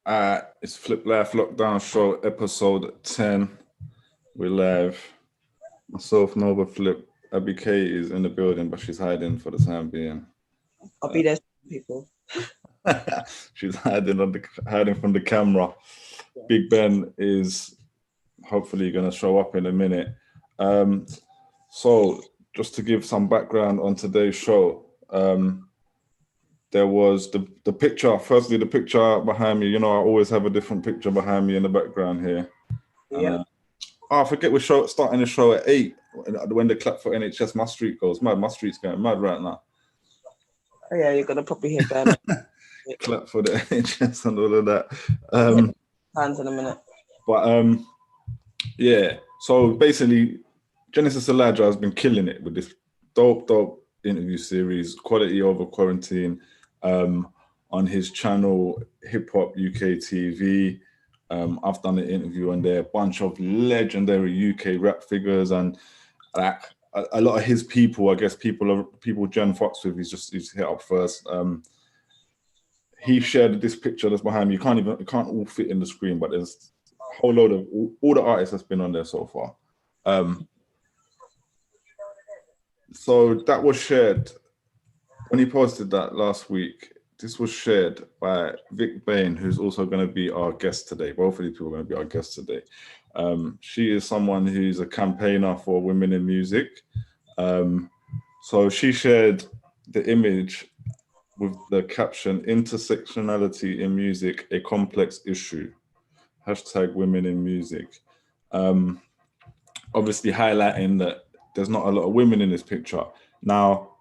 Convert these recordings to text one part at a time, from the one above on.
It's Flip Life Lockdown Show, episode 10. We're live. Myself, Nova Flip. Abby K is in the building, but she's hiding for the time being. I'll be there, people. She's hiding from the camera. Vick Bain is hopefully going to show up in a minute. So just to give some background on today's show, there was the picture. Firstly, the picture behind me. You know, I always have a different picture behind me in the background here. Yeah. I forget we're starting the show at 8 when the clap for NHS. My street goes mad. My street's going mad right now. Oh yeah, you're gonna probably hear them. Clap for the NHS and all of that. Hands in a minute. But yeah. So basically, Genesis Elijah has been killing it with this dope interview series, Quality Over Quarantine, on his channel Hip Hop UK TV. I've done an interview on there, a bunch of legendary UK rap figures, and like a lot of his people, I guess people Jen fucks with, he's hit up first. He shared this picture that's behind me. It can't all fit in the screen, but there's a whole load of all the artists that's been on there so far. So that was shared when he posted that last week. This was shared by Vick Bain, who's also going to be our guest today. Both of these people are going to be our guests today. She is someone who's a campaigner for women in music. So she shared the image with the caption, "Intersectionality in music, a complex issue. Hashtag women in music." Obviously highlighting that there's not a lot of women in this picture. Now,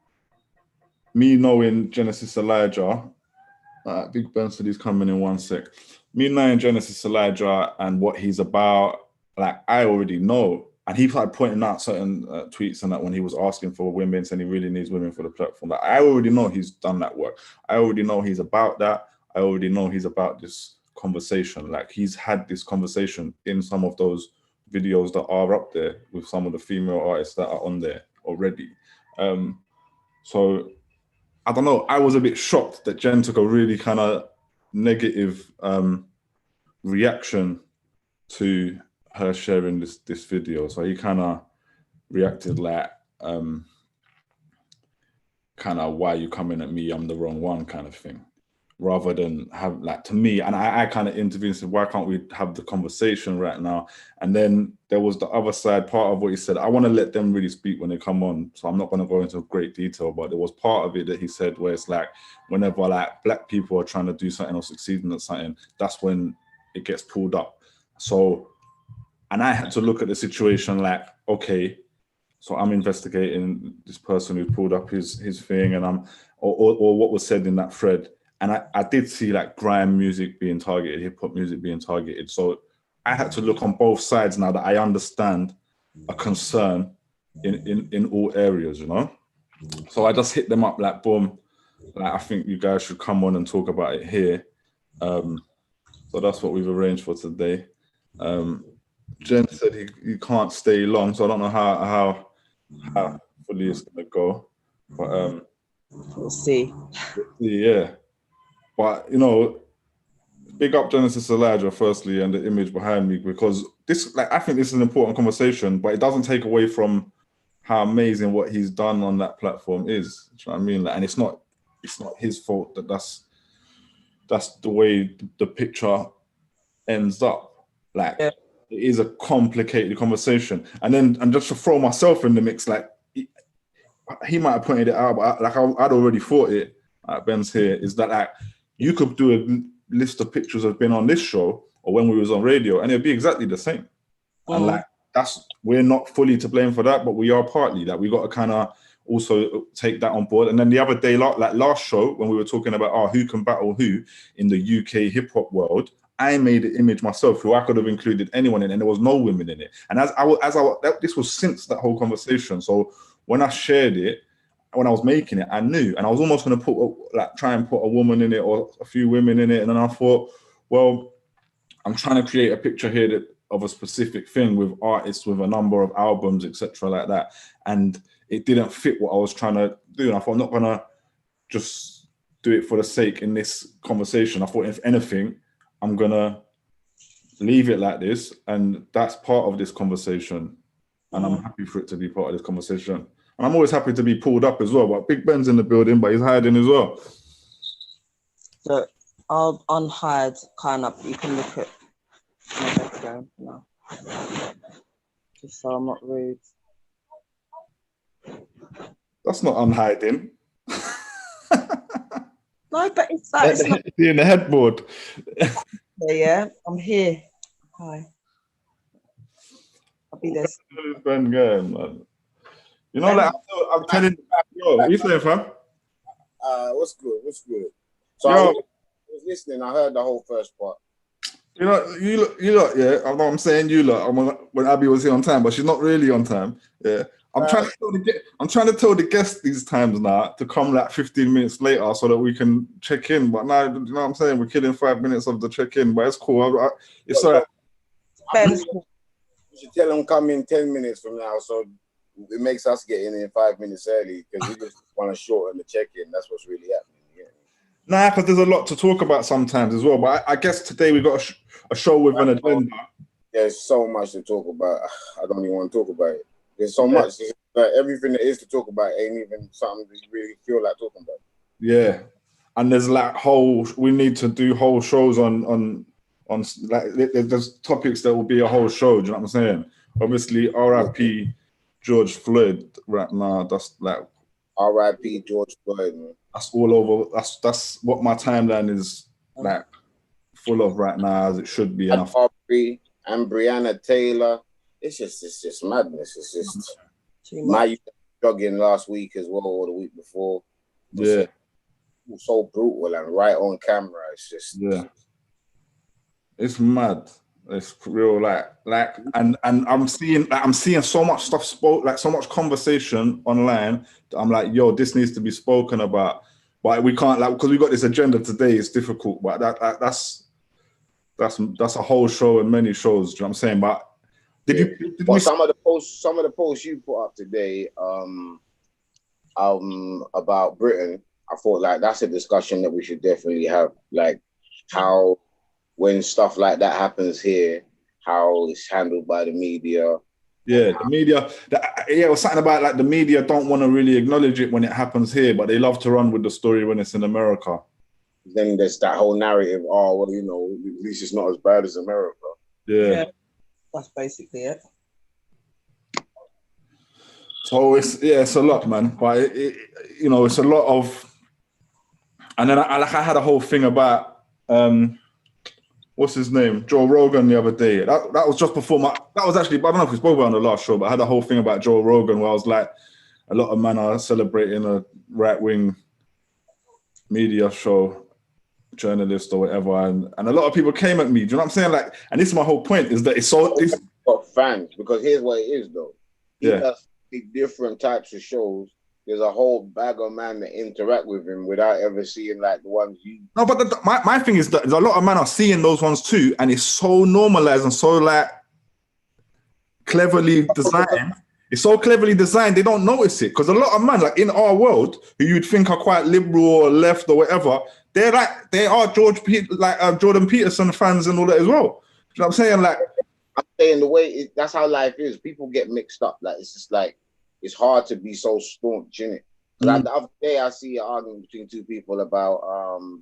me knowing Genesis Elijah, Vick Bain said he's coming in 1 sec. Me knowing Genesis Elijah and what he's about, like I already know. And he started pointing out certain tweets and that when he was asking for women, saying he really needs women for the platform. Like, I already know he's done that work. I already know he's about that. I already know he's about this conversation. Like he's had this conversation in some of those videos that are up there with some of the female artists that are on there already. So I don't know, I was a bit shocked that Jen took a really kind of negative reaction to her sharing this video. So he kind of reacted like kind of, why are you coming at me, I'm the wrong one kind of thing, rather than have like, to me, and I kind of intervened and said, why can't we have the conversation right now? And then there was the other side, part of what he said, I want to let them really speak when they come on, so I'm not going to go into great detail, but there was part of it that he said where it's like, whenever like black people are trying to do something or succeeding at something, that's when it gets pulled up. So, and I had to look at the situation like, okay, so I'm investigating this person who pulled up his thing, and or what was said in that thread. And I did see like grime music being targeted, hip hop music being targeted. So I had to look on both sides now that I understand a concern in all areas, you know? So I just hit them up like, boom, like, I think you guys should come on and talk about it here. So that's what we've arranged for today. Jen said he can't stay long, so I don't know how fully it's gonna go. But We'll see. Yeah. But, you know, big up Genesis Elijah, firstly, and the image behind me, because this, like, I think this is an important conversation, but it doesn't take away from how amazing what he's done on that platform is. Do you know what I mean? Like, and it's not his fault that that's the way the picture ends up. Like, yeah. It is a complicated conversation. And just to throw myself in the mix, like, he might have pointed it out, but I'd already thought it. Ben's here, is that like, you could do a list of pictures that have been on this show or when we was on radio, and it'd be exactly the same. And like, we're not fully to blame for that, but we are partly. That we got to kind of also take that on board. And then the other day, like last show, when we were talking about who can battle who in the UK hip hop world, I made an image myself who I could have included anyone in, and there was no women in it. And this was since that whole conversation. So when I shared it, when I was making it, I knew, and I was almost going to try and put a woman in it or a few women in it. And then I thought, well, I'm trying to create a picture here of a specific thing with artists with a number of albums, etc., like that. And it didn't fit what I was trying to do. And I thought, I'm not going to just do it for the sake in this conversation. I thought, if anything, I'm gonna leave it like this, and that's part of this conversation. And I'm happy for it to be part of this conversation. And I'm always happy to be pulled up as well. But Vick Bain's in the building, but he's hiding as well. So I'll unhide kind of. You can look at my background now, just so I'm not rude. That's not unhiding. No, but it's like it's not. In the headboard. Yeah, I'm here. Hi. I'll be there. Ben going, man. You know, like I'm telling yo, what you saying, fam? What's good? What's good? So Yo. I was listening. I heard the whole first part. You know, you lot, yeah. I know I'm saying you lot. When Abby was here on time, but she's not really on time. Yeah. I'm trying to tell the guests these times now to come like 15 minutes later so that we can check in. But now, you know what I'm saying? We're killing 5 minutes of the check-in, but it's cool. It's all right. You should tell them come in 10 minutes from now, so it makes us get in 5 minutes early because we just want to shorten the check-in. That's what's really happening. Yeah. Nah, because there's a lot to talk about sometimes as well. But I guess today we got a show with an agenda. There's so much to talk about. I don't even want to talk about it. There's so much. Like, everything there is to talk about ain't even something that you really feel like talking about. Yeah, and there's like we need to do whole shows on like there's topics that will be a whole show. Do you know what I'm saying? Obviously, R.I.P. George Floyd right now. That's like R.I.P. George Floyd, man. That's all over. That's what my timeline is like full of right now, as it should be. And Aubrey and Breonna Taylor. It's just madness. It's just my jogging last week as well, or the week before. Yeah, so brutal and right on camera. It's just it's mad. It's real, and I'm seeing so much stuff so much conversation online. I'm like, yo, this needs to be spoken about, but we can't because we got this agenda today. It's difficult, but that's a whole show and many shows. Do you know what I'm saying? But some of the posts you put up today, about Britain, I thought like that's a discussion that we should definitely have. Like how when stuff like that happens here, how it's handled by the media. Yeah, the media. It was something about like the media don't want to really acknowledge it when it happens here, but they love to run with the story when it's in America. Then there's that whole narrative. Oh, well, you know, at least it's not as bad as America. Yeah. That's basically it. So it's a lot, man. But it's a lot of. And then I had a whole thing about what's his name, Joe Rogan the other day. That was just before that was actually, I don't know if we spoke about it on the last show, but I had a whole thing about Joe Rogan where I was like, a lot of men are celebrating a right-wing media show journalist or whatever, and a lot of people came at me. Do you know what I'm saying? Like, and this is my whole point: is that it's got fans, because here's what it is though. He does different types of shows. There's a whole bag of men that interact with him without ever seeing like the ones you. No, but my thing is that a lot of men are seeing those ones too, and it's so normalized and so like cleverly designed. It's so cleverly designed, they don't notice it. Because a lot of men, like in our world, who you'd think are quite liberal or left or whatever, they are Jordan Peterson fans and all that as well. You know what I'm saying? Like, I'm saying the way that's how life is. People get mixed up. Like it's just like it's hard to be so staunch in it. Like the other day, I see an argument between two people about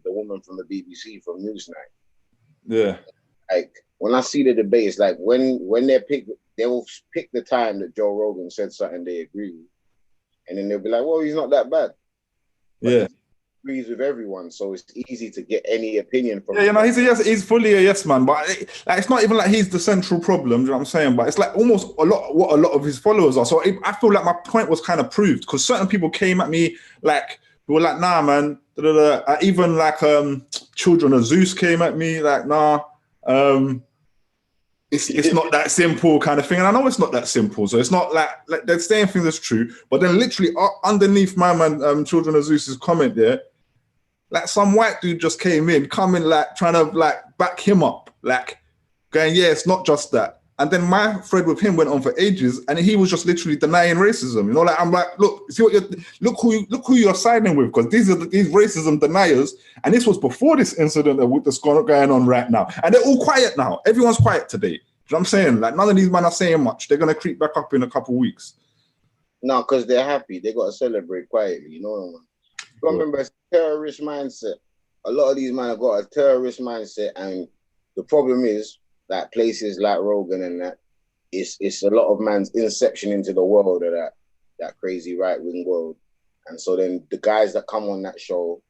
the woman from the BBC from Newsnight. Yeah. Like when I see the debate, it's like when they will pick the time that Joe Rogan said something they agree with, and then they'll be like, "Well, he's not that bad." But he agrees with everyone, so it's easy to get any opinion from. Yeah, you know, he's fully a yes man, but it's not even like he's the central problem. Do you know what I'm saying? But it's like almost a lot of his followers are. So I feel like my point was kind of proved because certain people came at me like they were like, "Nah, man." Even like Children of Zeus came at me like, "Nah." It's not that simple kind of thing. And I know it's not that simple. So it's not like they're saying things that's true. But then literally underneath my man, Children of Zeus's comment there, like some white dude just came in, coming like trying to like back him up, like going, yeah, it's not just that. And then my thread with him went on for ages, and he was just literally denying racism. You know, like I'm like, look, see what you're look who you're siding with, because these racism deniers, and this was before this incident that's going on right now. And they're all quiet now. Everyone's quiet today. You know what I'm saying? Like none of these men are saying much. They're gonna creep back up in a couple of weeks. No, because they're happy. They got to celebrate quietly. You know, remember, it's a terrorist mindset. A lot of these men have got a terrorist mindset, and the problem is that places like Rogan and that, it's a lot of man's inception into the world of that crazy right-wing world. And so then the guys that come on that show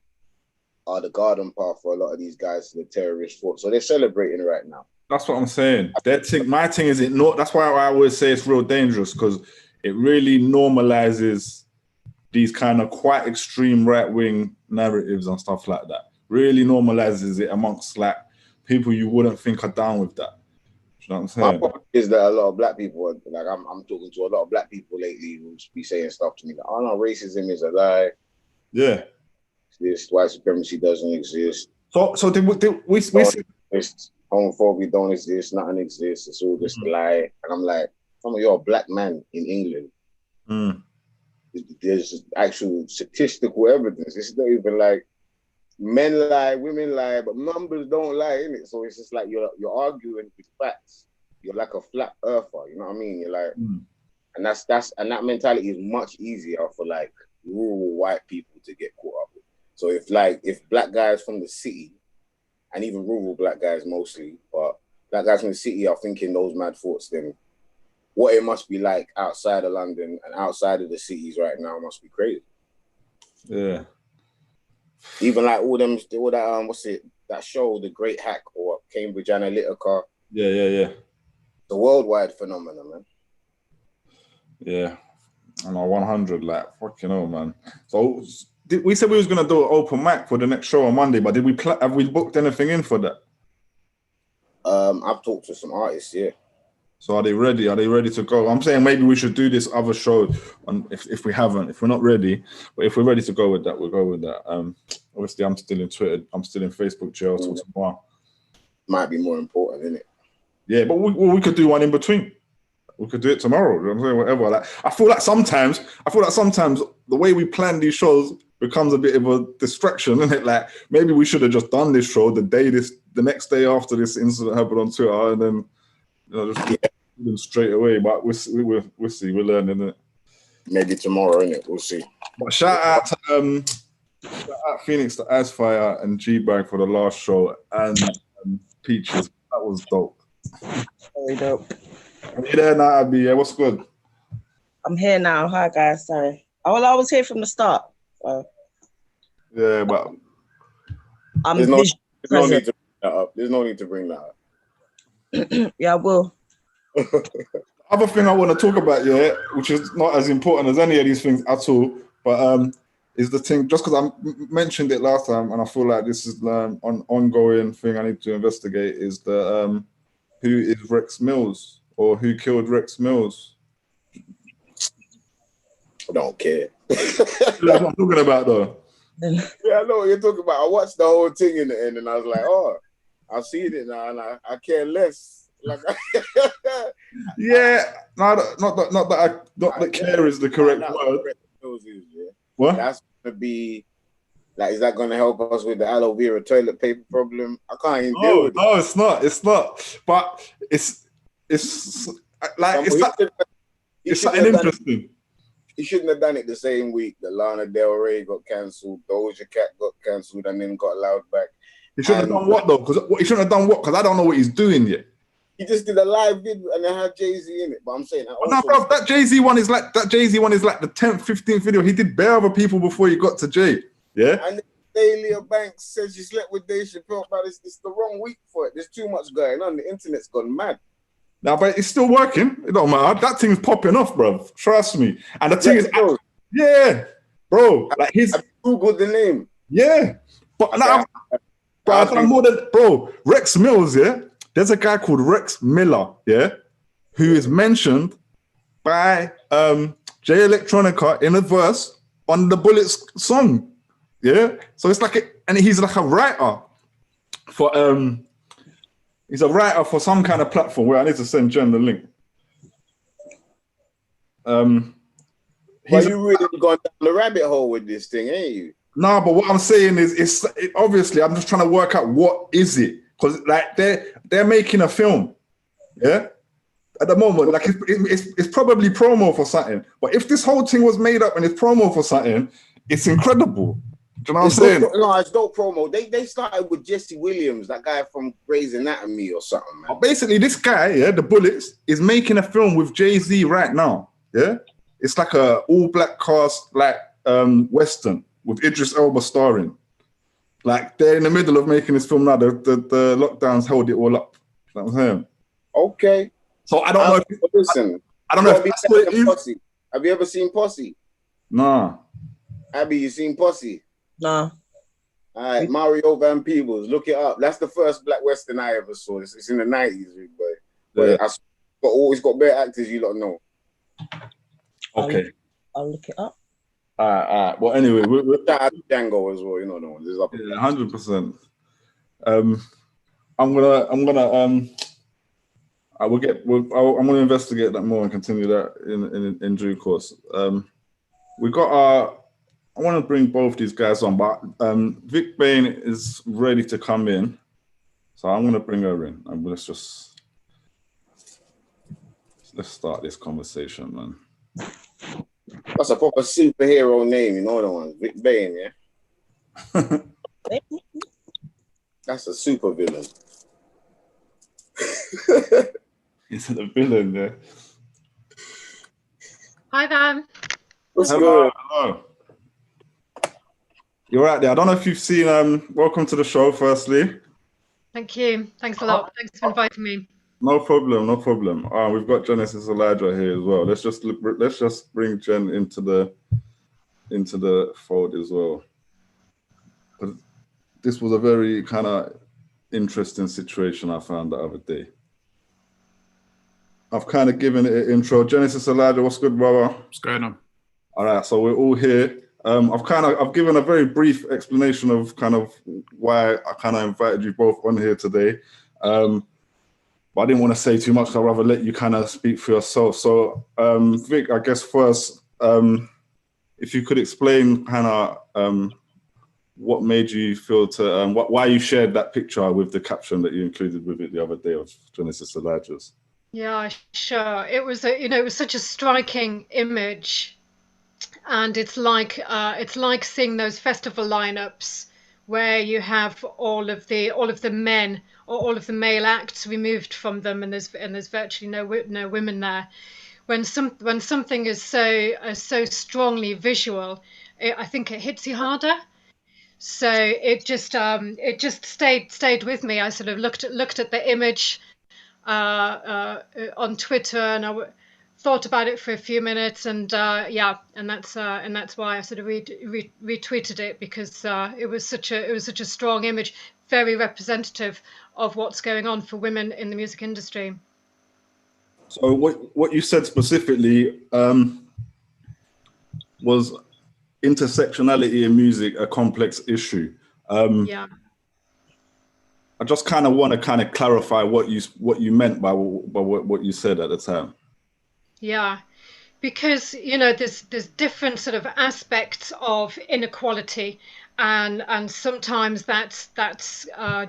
are the garden path for a lot of these guys to the terrorist thought. So they're celebrating right now. That's what I'm saying. My thing is that's why I always say it's real dangerous, because it really normalizes these kind of quite extreme right-wing narratives and stuff like that. Really normalizes it amongst like people you wouldn't think are down with that. You know what I'm saying? My point is that a lot of black people, like I'm talking to a lot of black people lately who be saying stuff to me like, oh no, racism is a lie. Yeah. This white supremacy doesn't exist. So did we homophobia don't exist, nothing exists, it's all just a lie. And I'm like, you're a black man in England. Mm. There's actual statistical evidence. It's not even like men lie, women lie, but numbers don't lie, innit? So it's just like you're arguing with facts. You're like a flat earther, you know what I mean? You're like, and that mentality is much easier for like rural white people to get caught up with. So if black guys from the city, and even rural black guys mostly, but black guys from the city are thinking those mad thoughts, then what it must be like outside of London and outside of the cities right now must be crazy. Yeah. Even like all that that show, The Great Hack, or Cambridge Analytica. Yeah. The worldwide phenomenon, man. Yeah. I'm on 100, like fucking hell, man. So we said we was gonna do an open mic for the next show on Monday, but have we booked anything in for that? I've talked to some artists, yeah. So are they ready? Are they ready to go? I'm saying maybe we should do this other show if we're not ready, but if we're ready to go with that, we'll go with that. Obviously I'm still in Twitter, I'm still in Facebook jail till tomorrow. Might be more important, isn't it? Yeah, but we could do one in between. We could do it tomorrow. You know what I'm saying? Whatever. Like I feel like sometimes the way we plan these shows becomes a bit of a distraction, isn't it? Like maybe we should have just done this show the next day after this incident happened on Twitter, and then just do them straight away. But we'll see. We're learning it. Maybe tomorrow, innit? We'll see. But shout out Phoenix to Icefire and G-Bag for the last show, and Peaches. That was dope. Very dope. Are you there now, Abby? Yeah, what's good? I'm here now. Hi guys. Sorry. I was here from the start. So. Yeah, but there's no need to bring that up. There's no need to bring that up. Yeah, I will. Other thing I want to talk about, which is not as important as any of these things at all, but is the thing, just because I mentioned it last time, and I feel like this is an ongoing thing I need to investigate, is the who is Rex Mills, or who killed Rex Mills? I don't care. That's what I'm talking about, though. Yeah, I know what you're talking about. I watched the whole thing in the end, and I was like, oh, I've seen it now, and I care less. Like, yeah, not that care is the correct word. What? That's gonna be like, is that gonna help us with the aloe vera toilet paper problem? I can't even deal with it. No, it's not. It's not. But it's like it's something interesting. He shouldn't have done it the same week that Lana Del Rey got cancelled, Doja Cat got cancelled, and then got allowed back. He shouldn't have done what though? He shouldn't have done what? Because I don't know what he's doing yet. He just did a live video and it had Jay-Z in it. But I'm saying that Jay-Z one is like the 10th, 15th video. He did bare other people before he got to Jay. Yeah. And Dahlia Banks said she slept with Dave Chappelle, but it's the wrong week for it. There's too much going on. The internet's gone mad. Now, but it's still working. It don't matter. That thing's popping off, bro. Trust me. And the thing is, bro. Like I've Googled the name. Yeah, but now, I've done more than Rex Mills. Yeah, there's a guy called Rex Miller. Yeah, who is mentioned by Jay Electronica in a verse on the Bullets song. Yeah, so it's like and he's like a writer for He's a writer for some kind of platform where I need to send Jen the link. Well, you really gone down the rabbit hole with this thing, ain't you? No, but what I'm saying is, obviously I'm just trying to work out what is it, because like they're making a film, yeah. At the moment, like it's probably promo for something. But if this whole thing was made up and it's promo for something, it's incredible. Do you know what I'm saying? No, it's no promo. They started with Jesse Williams, that guy from Grey's Anatomy or something, man. Basically, this guy, yeah, the Bullets, is making a film with Jay-Z right now. Yeah, it's like a all-black cast, like Western with Idris Elba starring. Like they're in the middle of making this film now. The lockdowns held it all up. You know what I'm saying? Okay. So I don't know. Listen, I don't know if that's what it is. Posse. Have you ever seen Posse? Nah. Abby, you seen Posse? No. All right, Mario Van Peebles, look it up. That's the first black Western I ever saw. It's in the 90s, but Yeah. I've always got better actors you don't know. Okay. I'll look it up. All right. Well, anyway, we're Shout out to Django as well. You know the one. There's 100%. I'm gonna I'm gonna investigate that more and continue that in due course. We got I want to bring both these guys on, but Vick Bain is ready to come in, so I'm gonna bring her in, and let's start this conversation, man. That's a proper superhero name, you know the one, Vick Bain, yeah. That's a super villain. He's a villain there. Hi there. What's Hello, good? hello. You're right there. I don't know if you've seen. Welcome to the show. Firstly, Thank you. Thanks a lot. Thanks for inviting me. no problem. We've got Genesis Elijah here as well. Let's just bring Jen into the fold as well. But this was a very kind of interesting situation I found the other day. I've kind of given it an intro. Genesis Elijah, what's good, brother? What's going on? All right, so we're all here. I've given a very brief explanation of kind of why I kind of invited you both on here today. But I didn't want to say too much. I'd rather let you kind of speak for yourself. So, Vic, I guess first, if you could explain kind of what made you feel to, why you shared that picture with the caption that you included with it the other day of Genesis Elijah's. Yeah, sure. It was it was such a striking image, and it's like seeing those festival lineups where you have all of the men or all of the male acts removed from them, and there's virtually no women there. When something is so strongly visual, I think it hits you harder. So it just stayed with me. I sort of looked at the image on Twitter, and thought about it for a few minutes, and that's why I sort of retweeted it, because it was such a strong image, very representative of what's going on for women in the music industry. So what you said specifically was intersectionality in music a complex issue. Yeah. I just kind of want to kind of clarify what you meant by what you said at the time. Yeah, because there's different sort of aspects of inequality, and sometimes that's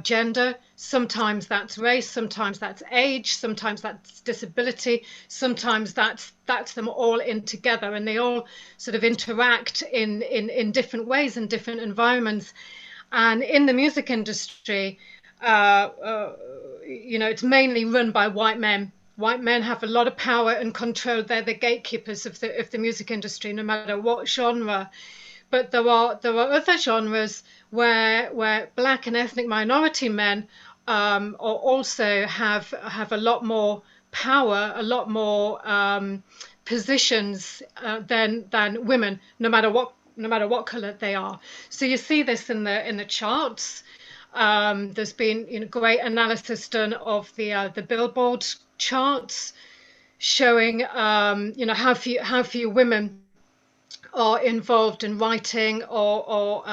gender, sometimes that's race, sometimes that's age, sometimes that's disability, sometimes that's them all in together, and they all sort of interact in different ways in different environments. And in the music industry, it's mainly run by white men. White men have a lot of power and control. They're the gatekeepers of the music industry, no matter what genre. But there are other genres where black and ethnic minority men also have a lot more power, a lot more positions than women, no matter what color they are. So you see this in the charts. There's been great analysis done of the Billboard charts, showing how few women are involved in writing or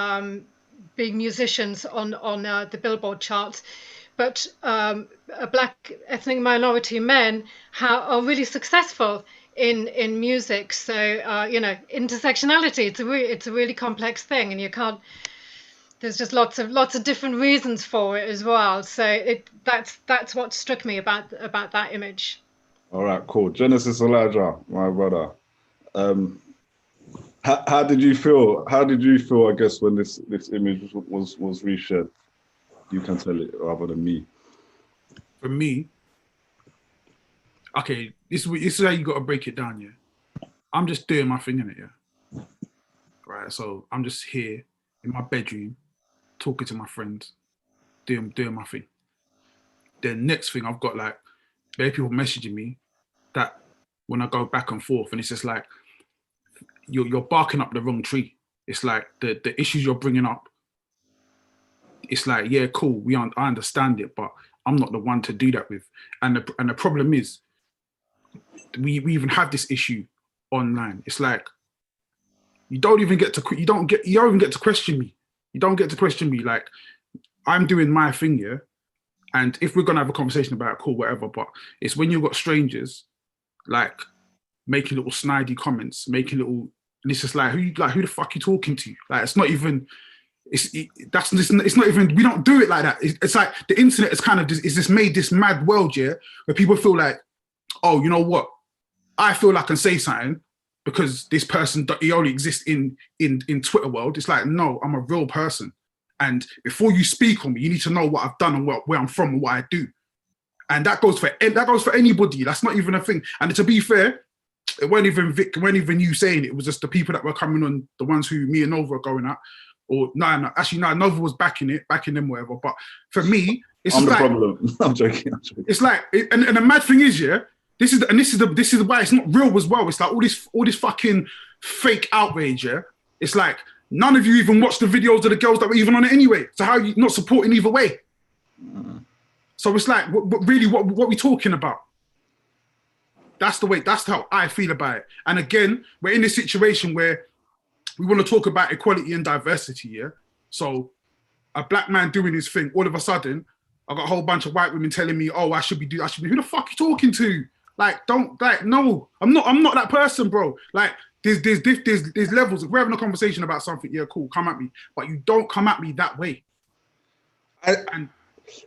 being musicians on the Billboard charts. but black ethnic minority men are really successful in music. So you know, intersectionality, it's a really complex thing, and you can't. There's just lots of different reasons for it as well. So that's what struck me about that image. All right, cool. Genesis Elijah, my brother. How did you feel? How did you feel? I guess when this image was reshared, you can tell it rather than me. For me, okay, this is how you got to break it down. Yeah, I'm just doing my thing in it. Yeah, right. So I'm just here in my bedroom, talking to my friends, doing my thing. Then next thing, I've got like bare people messaging me that when I go back and forth, and it's just like you're barking up the wrong tree. It's like the issues you're bringing up. It's like, yeah, cool, I understand it, but I'm not the one to do that with. And the problem is, we even have this issue online. It's like you don't even get to question me. You don't get to question me. Like, I'm doing my thing here, and if we're gonna have a conversation about it, cool, whatever. But it's when you've got strangers like making little snidey comments, making little, and it's just like who the fuck you talking to? Like, it's not even. It's not even, we don't do it like that. It's like the internet is kind of just made this mad world, yeah, where people feel like, oh, you know what? I feel like I can say something because this person, he only exists in Twitter world. It's like, no, I'm a real person. And before you speak on me, you need to know what I've done and where I'm from and what I do. And that goes for anybody. That's not even a thing. And to be fair, it weren't even Vic, it weren't even you saying it. It was just the people that were coming on, the ones who me and Nova are going at. Or actually, Nova was backing them, whatever. But for me, it's I'm just the like, problem. I'm joking. It's like, and the mad thing is, yeah, this is why it's not real as well. It's like all this fucking fake outrage, yeah. It's like none of you even watched the videos of the girls that were even on it anyway. So how are you not supporting either way? So it's like, what we talking about? That's how I feel about it. And again, we're in this situation where we want to talk about equality and diversity, yeah? So a black man doing his thing, all of a sudden, I got a whole bunch of white women telling me, oh, I should be, who the fuck are you talking to? Like, no, I'm not that person, bro. Like, there's levels. If we're having a conversation about something, yeah, cool, come at me. But you don't come at me that way.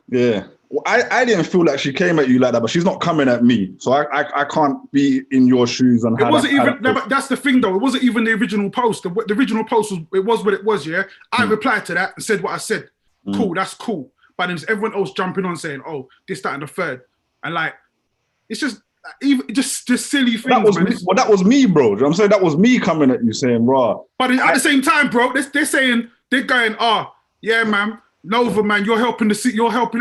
Yeah. Well, I didn't feel like she came at you like that, but she's not coming at me. So I can't be in your shoes and it wasn't even, but that's the thing though. It wasn't even the original post. The original post was what it was, yeah? I replied to that and said what I said. Cool, that's cool. But then there's everyone else jumping on saying, oh, this, that, and the third. And like, it's just, just silly things, that was me, bro. You know what I'm saying? That was me coming at you saying, raw. But at the same time, bro, they're going, oh, yeah, man, Nova, man, you're helping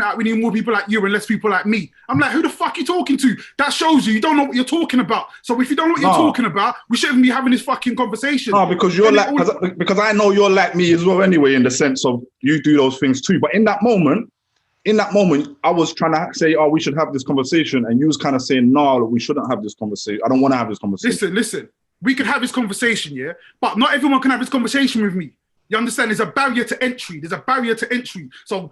out. We need more people like you and less people like me. I'm like, who the fuck are you talking to? That shows you don't know what you're talking about. So if you don't know what you're talking about, we shouldn't be having this fucking conversation. No, because because I know you're like me as well anyway, in the sense of you do those things too. But in that moment, I was trying to say, oh, we should have this conversation. And you was kind of saying, no, we shouldn't have this conversation. I don't want to have this conversation. Listen, we could have this conversation, yeah? But not everyone can have this conversation with me. You understand? There's a barrier to entry. So,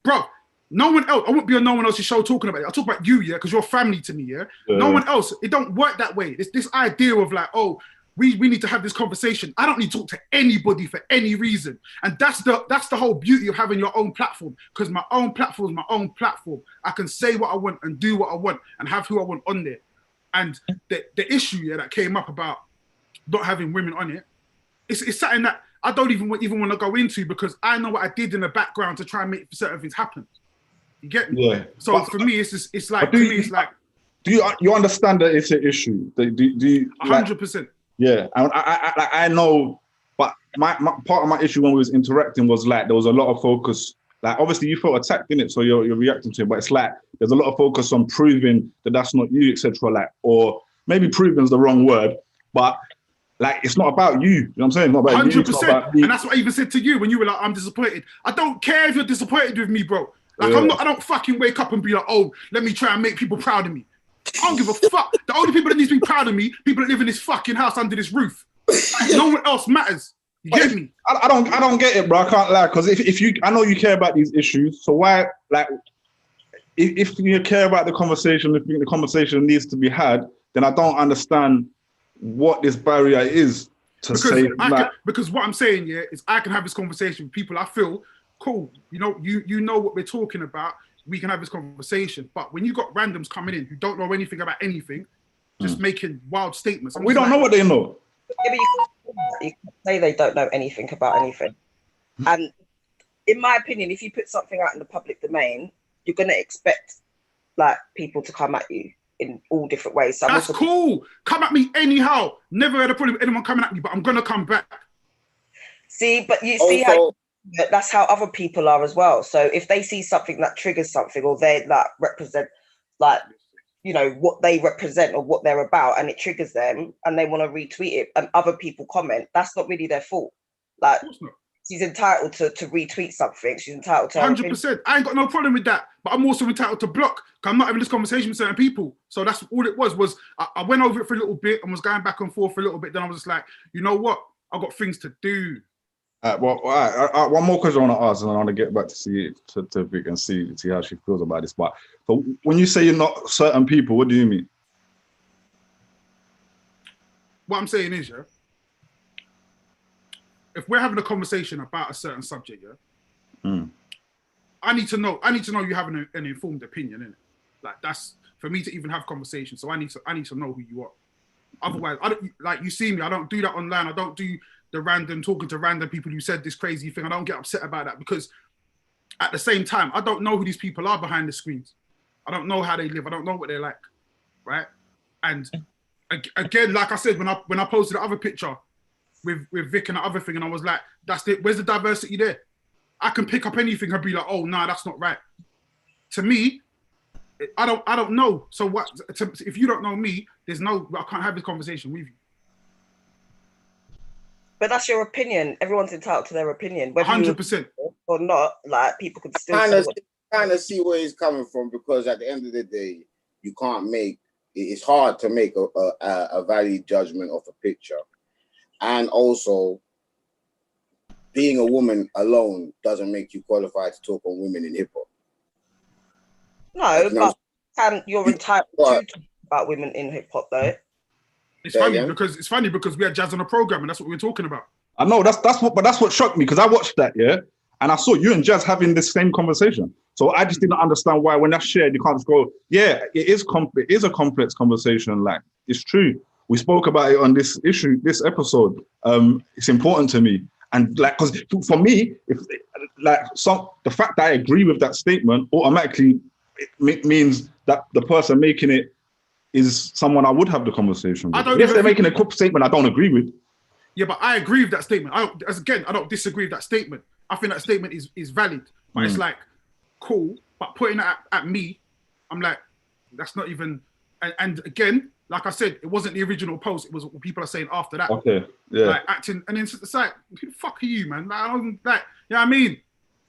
bro, no one else, I won't be on no one else's show talking about it. I'll talk about you, yeah, because you're family to me, yeah? No one else, it don't work that way. This idea of like, oh, we need to have this conversation. I don't need to talk to anybody for any reason. And that's the whole beauty of having your own platform, because my own platform is my own platform. I can say what I want and do what I want and have who I want on there. And the issue that came up about not having women on it, it's something that I don't even want to go into, because I know what I did in the background to try and make certain things happen. You get me? Yeah. So for me, it's like. Do you understand that it's an issue? Do you 100%? Yeah, I know, but my part of my issue when we was interacting was like there was a lot of focus. Like obviously you felt attacked in it, so you're reacting to it. But it's like there's a lot of focus on proving that that's not you, etc. Like, or maybe proving is the wrong word, but. Like, it's not about you. You know what I'm saying? It's not about 100%. You. It's not about me. And that's what I even said to you when you were like, I'm disappointed. I don't care if you're disappointed with me, bro. Like, I don't fucking wake up and be like, oh, let me try and make people proud of me. I don't give a fuck. The only people that need to be proud of me, people that live in this fucking house under this roof. Like, no one else matters. You get me? I don't get it, bro. I can't lie. Because if you, I know you care about these issues. So why if you care about the conversation, if you think the conversation needs to be had, then I don't understand what this barrier is to say. Because what I'm saying, is I can have this conversation with people I feel cool. You know what we're talking about. We can have this conversation. But when you got randoms coming in who don't know anything about anything, just making wild statements. We don't know what they know. Yeah, but you can say they don't know anything about anything. And in my opinion, if you put something out in the public domain, you're going to expect like people to come at you in all different ways. So that's cool. Come at me anyhow. Never had a problem with anyone coming at me, but I'm going to come back. See, but you see how that's how other people are as well. So if they see something that triggers something, or they like represent like, you know, what they represent or what they're about, and it triggers them and they want to retweet it and other people comment, that's not really their fault. Like, she's entitled to retweet something. She's entitled to 100%. I ain't got no problem with that. But I'm also entitled to block, because I'm not having this conversation with certain people. So that's all it was I went over it for a little bit and was going back and forth for a little bit. Then I was just like, you know what? I've got things to do. One more question I want to ask, and I want to get back to Vick and see how she feels about this. But when you say you're not certain people, what do you mean? What I'm saying is, if we're having a conversation about a certain subject, I need to know you have an informed opinion, innit? Like, that's for me to even have conversation. So I need to know who you are. Otherwise, I don't, like, you see me, I don't do that online. I don't do the random talking to random people who said this crazy thing. I don't get upset about that, because at the same time, I don't know who these people are behind the screens. I don't know how they live. I don't know what they're like, right? And again, like I said, when I posted the other picture with Vick and the other thing, and I was like, that's it. Where's the diversity there? I can pick up anything and be like, oh, no, that's not right. To me, I don't know. So what? If you don't know me, I can't have this conversation with you. But that's your opinion. Everyone's entitled to their opinion, whether 100% or not. Like, people could still kind of see where he's coming from, because at the end of the day, you can't make. It's hard to make a valid judgment of a picture, and also being a woman alone doesn't make you qualified to talk on women in hip hop. No, but you're entitled to talk about women in hip hop, though. It's funny because we had Jazz on a program, and that's what we were talking about. I know that's what shocked me, because I watched that, and I saw you and Jazz having this same conversation. So I just didn't understand why, when that's shared, you can't just go, yeah, it is a complex conversation. Like, it's true. We spoke about it on this episode. It's important to me, and like, because for me, the fact that I agree with that statement automatically means that the person making it is someone I would have the conversation with. If they're making a quick statement I don't agree with. Yeah, but I agree with that statement. I don't disagree with that statement. I think that statement is valid. But it's like, cool, but putting that at me, I'm like, that's not even. And again, like I said, it wasn't the original post. It was what people are saying after that. Okay, yeah. Like, acting, and then it's like, who the fuck are you, man? Like, I don't, like, you know what I mean?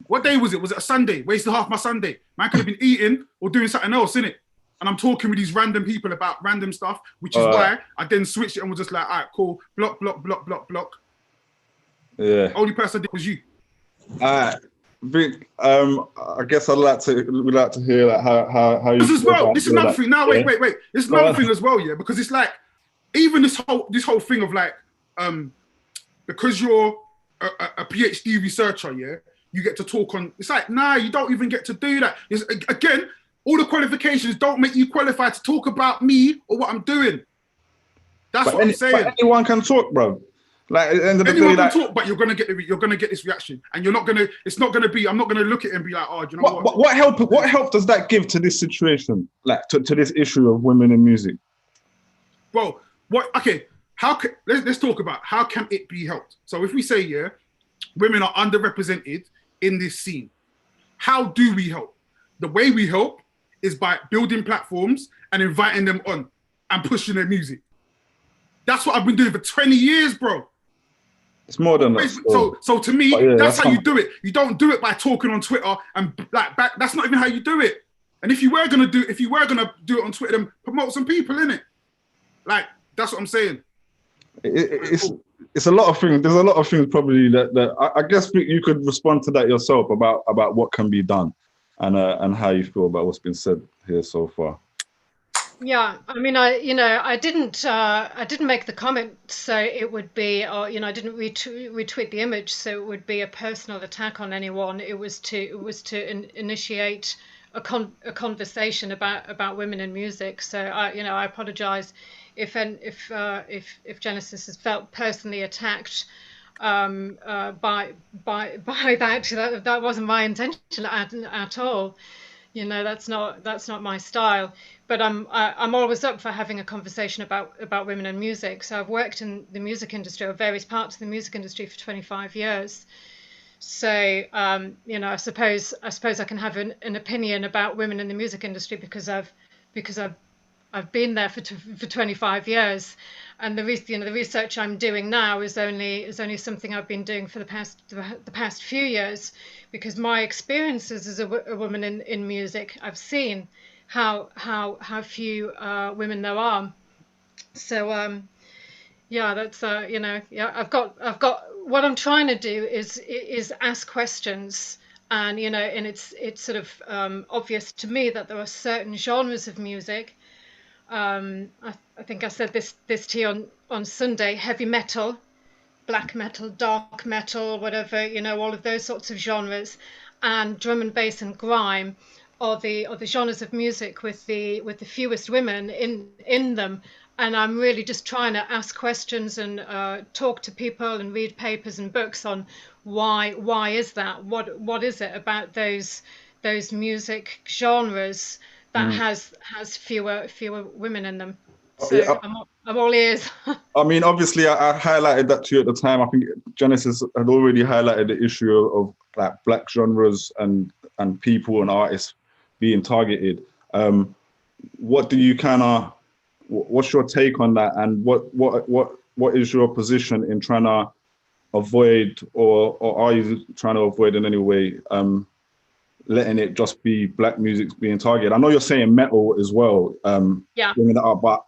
What day was it? Was it a Sunday? Wasted half my Sunday. Man could have been eating or doing something else, innit? And I'm talking with these random people about random stuff, which is why I then switched it and was just like, all right, cool, block. Yeah. Only person I did was you. Vick, I guess we'd like to hear like how you. This as well. This is another thing. Now, wait. This is another thing as well, yeah, because it's like, even this whole thing of like, because you're a PhD researcher, yeah, you get to talk on. It's like, nah, you don't even get to do that. It's, again, all the qualifications don't make you qualified to talk about me or what I'm doing. That's what I'm saying. But anyone can talk, bro. Like, at the end of the anyone day, can talk, but you're gonna get this reaction, and you're not gonna. It's not gonna be. I'm not gonna look at it and be like, oh, do you know what? What help does that give to this situation, like to this issue of women in music? Well, what? Okay, let's talk about how can it be helped. So if we say, yeah, women are underrepresented in this scene, how do we help? The way we help is by building platforms and inviting them on and pushing their music. That's what I've been doing for 20 years, bro. It's more than that. So to me, that's how you do it. You don't do it by talking on Twitter and like back. That's not even how you do it. And if you were gonna do it on Twitter, then promote some people in it. Like, that's what I'm saying. It's a lot of things. There's a lot of things probably that I guess you could respond to that yourself about what can be done. and how you feel about what's been said here so far. Yeah, I mean, I didn't make the comment, so it would be, or I didn't retweet the image, so it would be a personal attack on anyone. It was to initiate a conversation about women in music. So I apologize if Genesis has felt personally attacked by that. That wasn't my intention at all. That's not my style. But I'm always up for having a conversation about women and music. So I've worked in the music industry, or various parts of the music industry, for 25 years. So I suppose I can have an opinion about women in the music industry because I've been there for 25 years, and the research I'm doing now is only something I've been doing for the past few years, because my experiences as a woman in music, I've seen how few women there are. So yeah, that's yeah, I've got what I'm trying to do is ask questions. And and it's sort of obvious to me that there are certain genres of music. I think I said this to you on Sunday: heavy metal, black metal, dark metal, whatever, all of those sorts of genres, and drum and bass and grime are the genres of music with the fewest women in them. And I'm really just trying to ask questions and talk to people and read papers and books on why is that? What is it about those music genres that has fewer women in them? So Yeah, I'm all ears. I mean, obviously, I highlighted that to you at the time. I think Genesis had already highlighted the issue of like black genres and people and artists being targeted. What do you what's your take on that, and what is your position in trying to avoid, or are you trying to avoid in any way letting it just be black music being targeted? I know you're saying metal as well, Yeah. bringing that up, but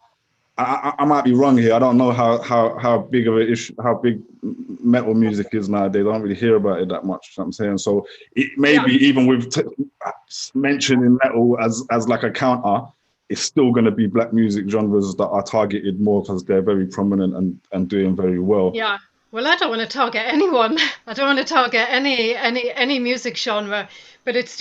I might be wrong here. I don't know how big of an issue, how big metal music is nowadays. I don't really hear about it that much. You know what I'm saying, so it maybe even with mentioning metal as like a counter, it's still going to be black music genres that are targeted more because they're very prominent and doing very well. Yeah. Well, I don't want to target anyone. I don't want to target any music genre, but it's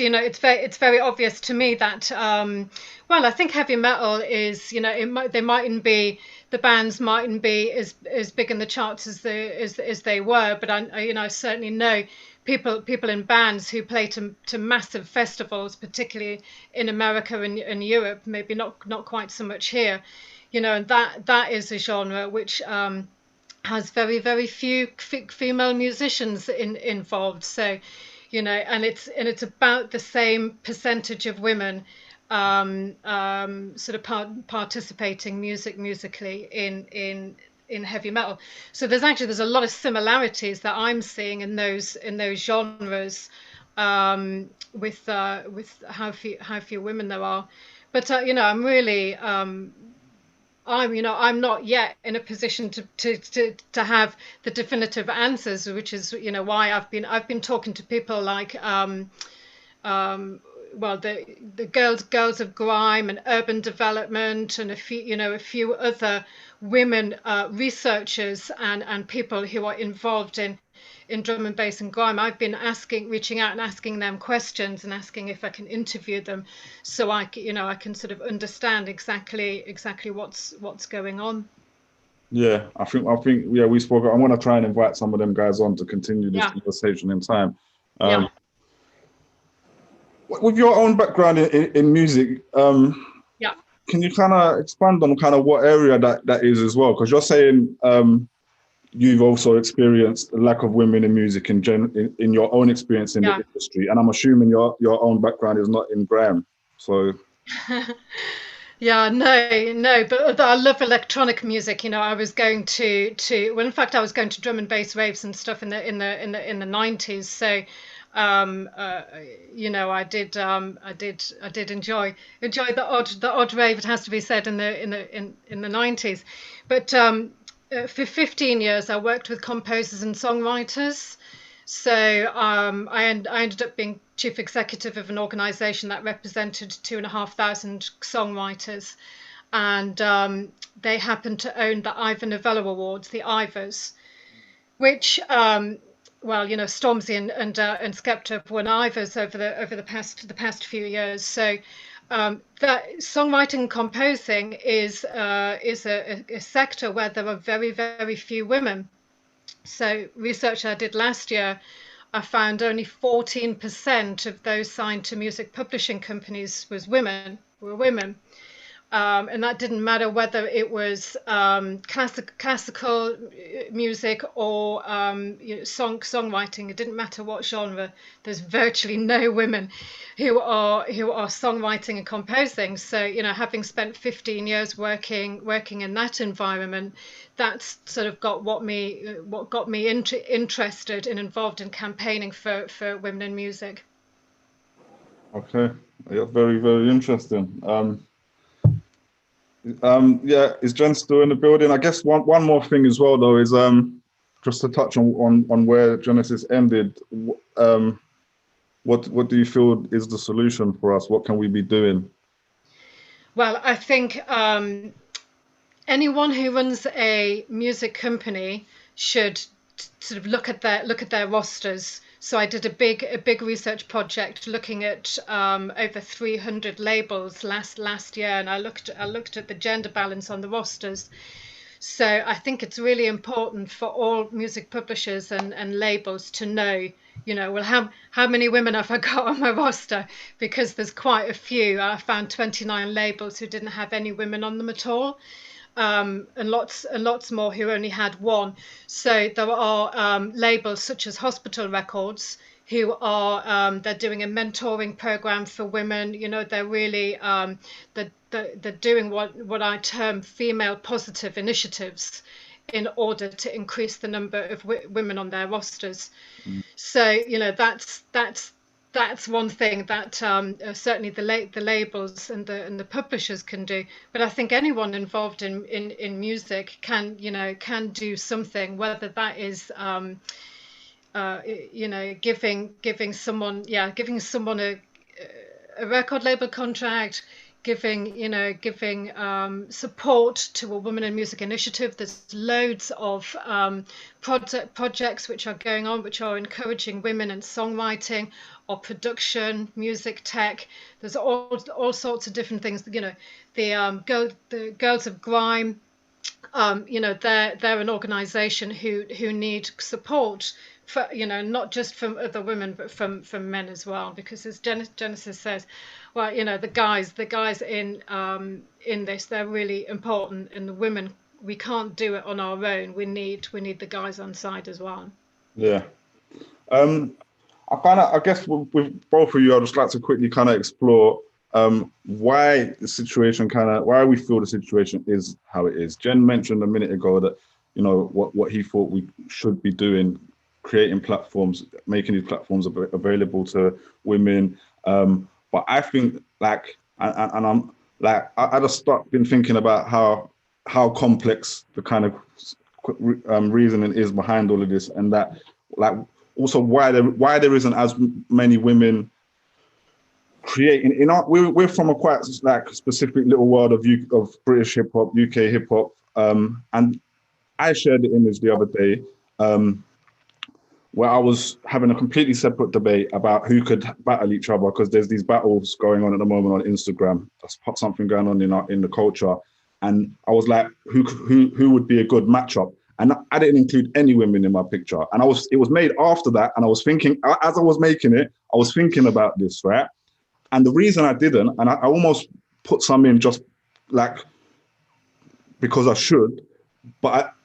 very obvious to me that well, I think heavy metal is, the bands mightn't be as big in the charts as they were, but I certainly know people in bands who play to massive festivals, particularly in America and Europe, maybe not quite so much here, and that is a genre which has very few female musicians involved. So, and it's about the same percentage of women sort of participating musically in heavy metal. So there's a lot of similarities that I'm seeing in those genres, with how few women there are. But I'm really I'm not yet in a position to have the definitive answers, which is why I've been talking to people like well, the girls of grime and urban development, and a few other women researchers and people who are involved in drum and bass and grime. I've been reaching out and asking them questions, and asking if I can interview them, so I can sort of understand exactly what's going on. Yeah, I think yeah, we spoke. I'm gonna try and invite some of them guys on to continue this conversation in time. With your own background in music, can you kind of expand on kind of what area that is as well? Because you're saying you've also experienced the lack of women in music in your own experience in the industry, and I'm assuming your own background is not in grime, so. Yeah, no, but I love electronic music. I was going well, in fact, I was going to drum and bass raves and stuff in the 90s. So, I did enjoy the odd rave. It has to be said in the 90s, but for 15 years I worked with composers and songwriters. So I ended up being chief executive of an organisation that represented 2,500 songwriters, and they happened to own the Ivor Novello Awards, the Ivors, which well, you know, Stormzy and Skepta have won Ivors over the past few years. So that songwriting and composing is a sector where there are very, very few women. So research I did last year, I found only 14% of those signed to music publishing companies were women. And that didn't matter whether it was classical music or you know, songwriting. It didn't matter what genre. There's virtually no women who are songwriting and composing. So, you know, having spent 15 years working in that environment, that's sort of got what got me interested and involved in campaigning for women in music. Okay, yeah, very, very interesting. Yeah, is Jen still in the building? I guess one more thing as well, though, is just to touch on where Genesis ended. What do you feel is the solution for us? What can we be doing? Well, I think anyone who runs a music company should sort of look at their rosters. So I did a big research project looking at over 300 labels last year, and I looked at the gender balance on the rosters. So I think it's really important for all music publishers and labels to know, you know, well, how many women have I got on my roster? Because there's quite a few. I found 29 labels who didn't have any women on them at all. And lots more who only had one. So there are labels such as Hospital Records who are they're doing a mentoring program for women. You know, they're really they're doing what I term female positive initiatives in order to increase the number of women on their rosters. So, you know, that's one thing that certainly the labels and the publishers can do. But I think anyone involved in music can, you know, can do something, whether that is you know, giving someone a record label contract, giving support to a Women in Music initiative. There's loads of projects which are going on, which are encouraging women in songwriting or production, music tech. There's all sorts of different things. You know, the Girls of Grime. You know, they're an organisation who need support for, you know, not just from other women but from men as well, because as Genesis says, well, you know, the guys in this, they're really important, and the women, we can't do it on our own. We need the guys on side as well. Yeah. I guess with both of you, I'd just like to quickly kind of explore why the situation why we feel the situation is how it is. Jen mentioned a minute ago that, you know, what he thought we should be doing, creating platforms, making these platforms available to women. But I think, like, and I'm like, I just been thinking about how complex the kind of reasoning is behind all of this, and that, like, also why there isn't as many women creating in our, we're from a quite like specific little world of British hip hop, UK hip hop, and I shared the image the other day where I was having a completely separate debate about who could battle each other, because there's these battles going on at the moment on Instagram. That's something going on in the culture, and I was like, who would be a good matchup? And I didn't include any women in my picture. And it was made after that, and I was thinking, as I was making it, I was thinking about this, right? And the reason I didn't, and I almost put some in just like because I should, but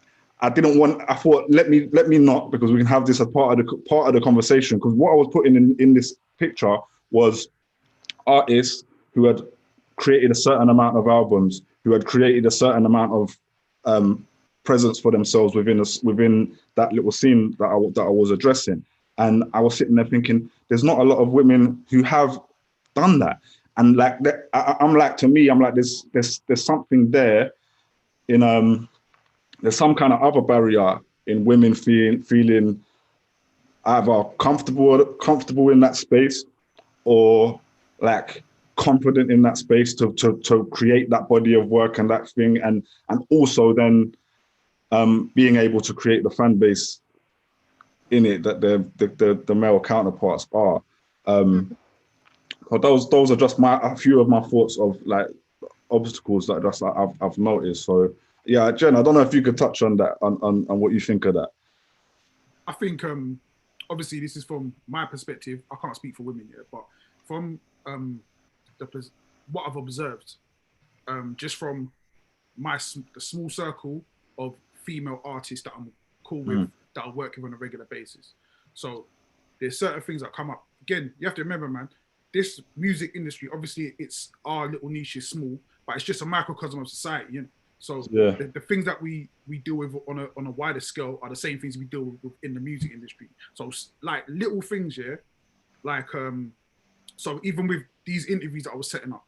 I didn't want. I thought let me not, because we can have this as part of the conversation. Because what I was putting in this picture was artists who had created a certain amount of albums, who had created a certain amount of presence for themselves within that little scene that I was addressing. And I was sitting there thinking, there's not a lot of women who have done that. And like I'm like, to me, I'm like, there's something there in there's some kind of other barrier in women feeling either comfortable in that space, or like confident in that space to create that body of work and that thing, and also then being able to create the fan base in it that the male counterparts are. But those are just a few of my thoughts of like obstacles that just I've noticed. So yeah, Jen, I don't know if you could touch on that, on what you think of that. I think obviously this is from my perspective. I can't speak for women yet, but from what I've observed, just from the small circle of female artists that I'm cool with, that I work with on a regular basis. So there's certain things that come up. Again, you have to remember, man, this music industry, obviously it's our little niche is small, but it's just a microcosm of society, you know? So the things that we deal with on a wider scale are the same things we deal with in the music industry. So like little things, yeah, like so even with these interviews that I was setting up,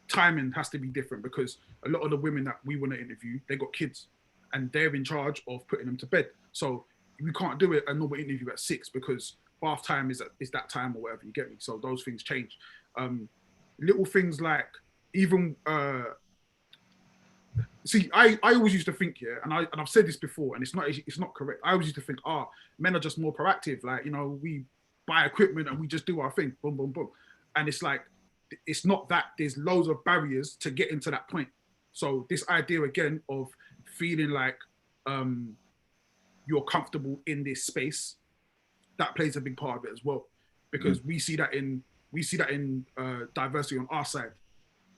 timing has to be different, because a lot of the women that we want to interview, they got kids and they're in charge of putting them to bed. So we can't do a normal interview at 6 because bath time is that time or whatever, you get me? So those things change. Little things like even see, I always used to think, yeah, and I've said this before, and it's not correct. I always used to think, men are just more proactive. Like, you know, we buy equipment and we just do our thing, boom, boom, boom. And it's like, it's not that. There's loads of barriers to get into that point. So this idea again of feeling like you're comfortable in this space, that plays a big part of it as well, because we see that in diversity on our side.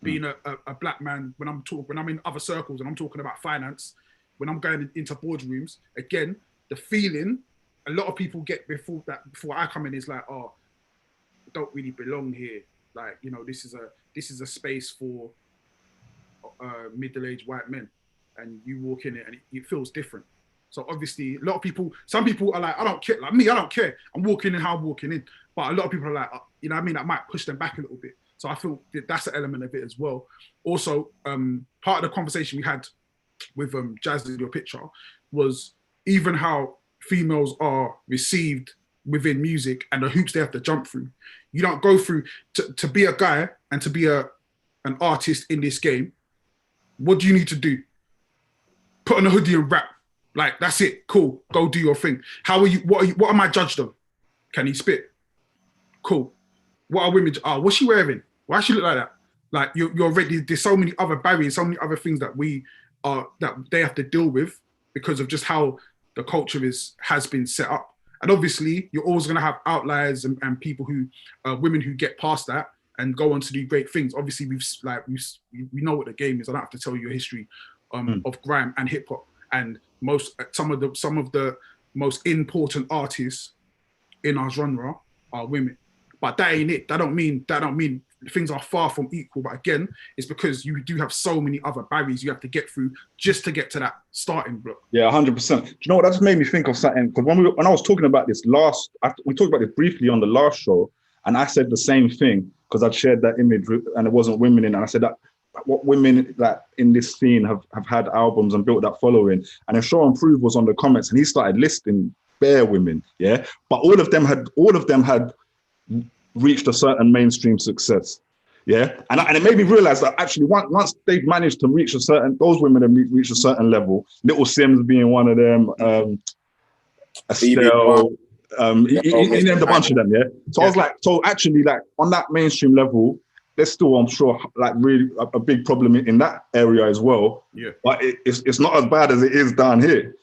Being a black man, when I'm in other circles and I'm talking about finance, when I'm going into boardrooms, again, the feeling a lot of people get before I come in is like, oh, I don't really belong here. Like, you know, this is a space for middle-aged white men, and you walk in it and it feels different. So obviously, some people are like, I don't care. Like me, I don't care. I'm walking in how I'm walking in. But a lot of people are like, you know what I mean? That might push them back a little bit. So I feel that's an element of it as well. Also, part of the conversation we had with Jazz, your picture, was even how females are received within music and the hoops they have to jump through. You don't go through to be a guy and to be an artist in this game. What do you need to do? Put on a hoodie and rap. Like, that's it. Cool. Go do your thing. How are you? What am I judged on? Can he spit? Cool. What are women? What's she wearing? Why she look like that? Like, you're already, there's so many other barriers, so many other things that that they have to deal with because of just how the culture has been set up. And obviously, you're always going to have outliers and people who, women who get past that and go on to do great things. Obviously, we know what the game is. I don't have to tell you a history of grime and hip hop. And some of the most important artists in our genre are women. But that ain't it. That don't mean things are far from equal. But again, it's because you do have so many other barriers you have to get through just to get to that starting block. Yeah, 100%. Do you know what? That just made me think of something. Because when I was talking about this we talked about it briefly on the last show, and I said the same thing because I'd shared that image and it wasn't women in it. And I said that what women that in this scene have had albums and built that following. And then Sean Prove was on the comments and he started listing bare women, yeah. But all of them had reached a certain mainstream success, yeah. And it made me realize that actually once they've managed to reach those women have reached a certain level. Little Sims being one of them, Estelle, he named a bunch of them, yeah. So I was like, so actually, like on that mainstream level, there's still, I'm sure, like really a big problem in that area as well. Yeah. But it's not as bad as it is down here.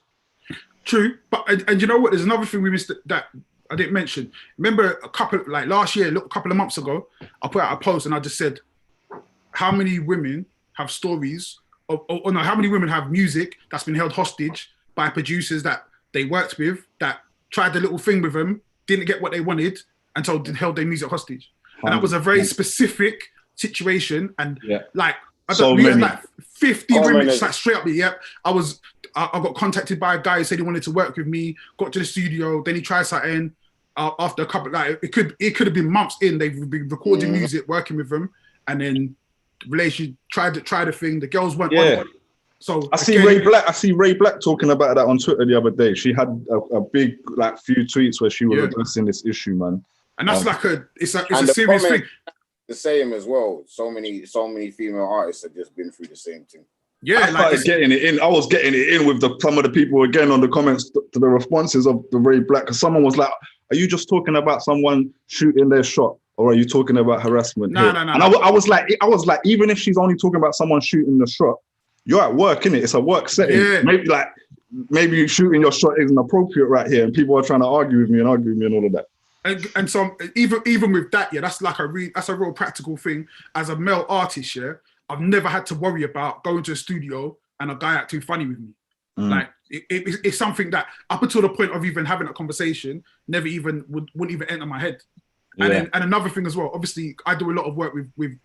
True, but and you know what? There's another thing we missed that I didn't mention. Remember last year, a couple of months ago, I put out a post and I just said, how many women have stories how many women have music that's been held hostage by producers that they worked with, that tried the little thing with them, didn't get what they wanted, and so held their music hostage. And that was a very specific situation. And like, we had like 50 women like straight up. Yep. I got contacted by a guy who said he wanted to work with me, got to the studio, then he tried something. After a couple, like it could have been months in, they've been recording music, working with them, and then relation tried the thing. The girls weren't on it. So I see Ray Black talking about that on Twitter the other day. She had a big like few tweets where she was addressing this issue, man. And that's it's a serious thing. The same as well. So many female artists have just been through the same thing. Yeah, I was getting it in with some of the people again on the comments to the responses of the Ray Black, because someone was like, "Are you just talking about someone shooting their shot, or are you talking about harassment?" No. And I was like, even if she's only talking about someone shooting the shot, you're at work, innit? It's a work setting. Yeah. Maybe shooting your shot isn't appropriate right here, and people are trying to argue with me and all of that. And so even with that, that's like that's a real practical thing. As a male artist, I've never had to worry about going to a studio and a guy acting funny with me. Like it's something that up until the point of even having a conversation, never even wouldn't even enter my head. And another thing as well, obviously I do a lot of work with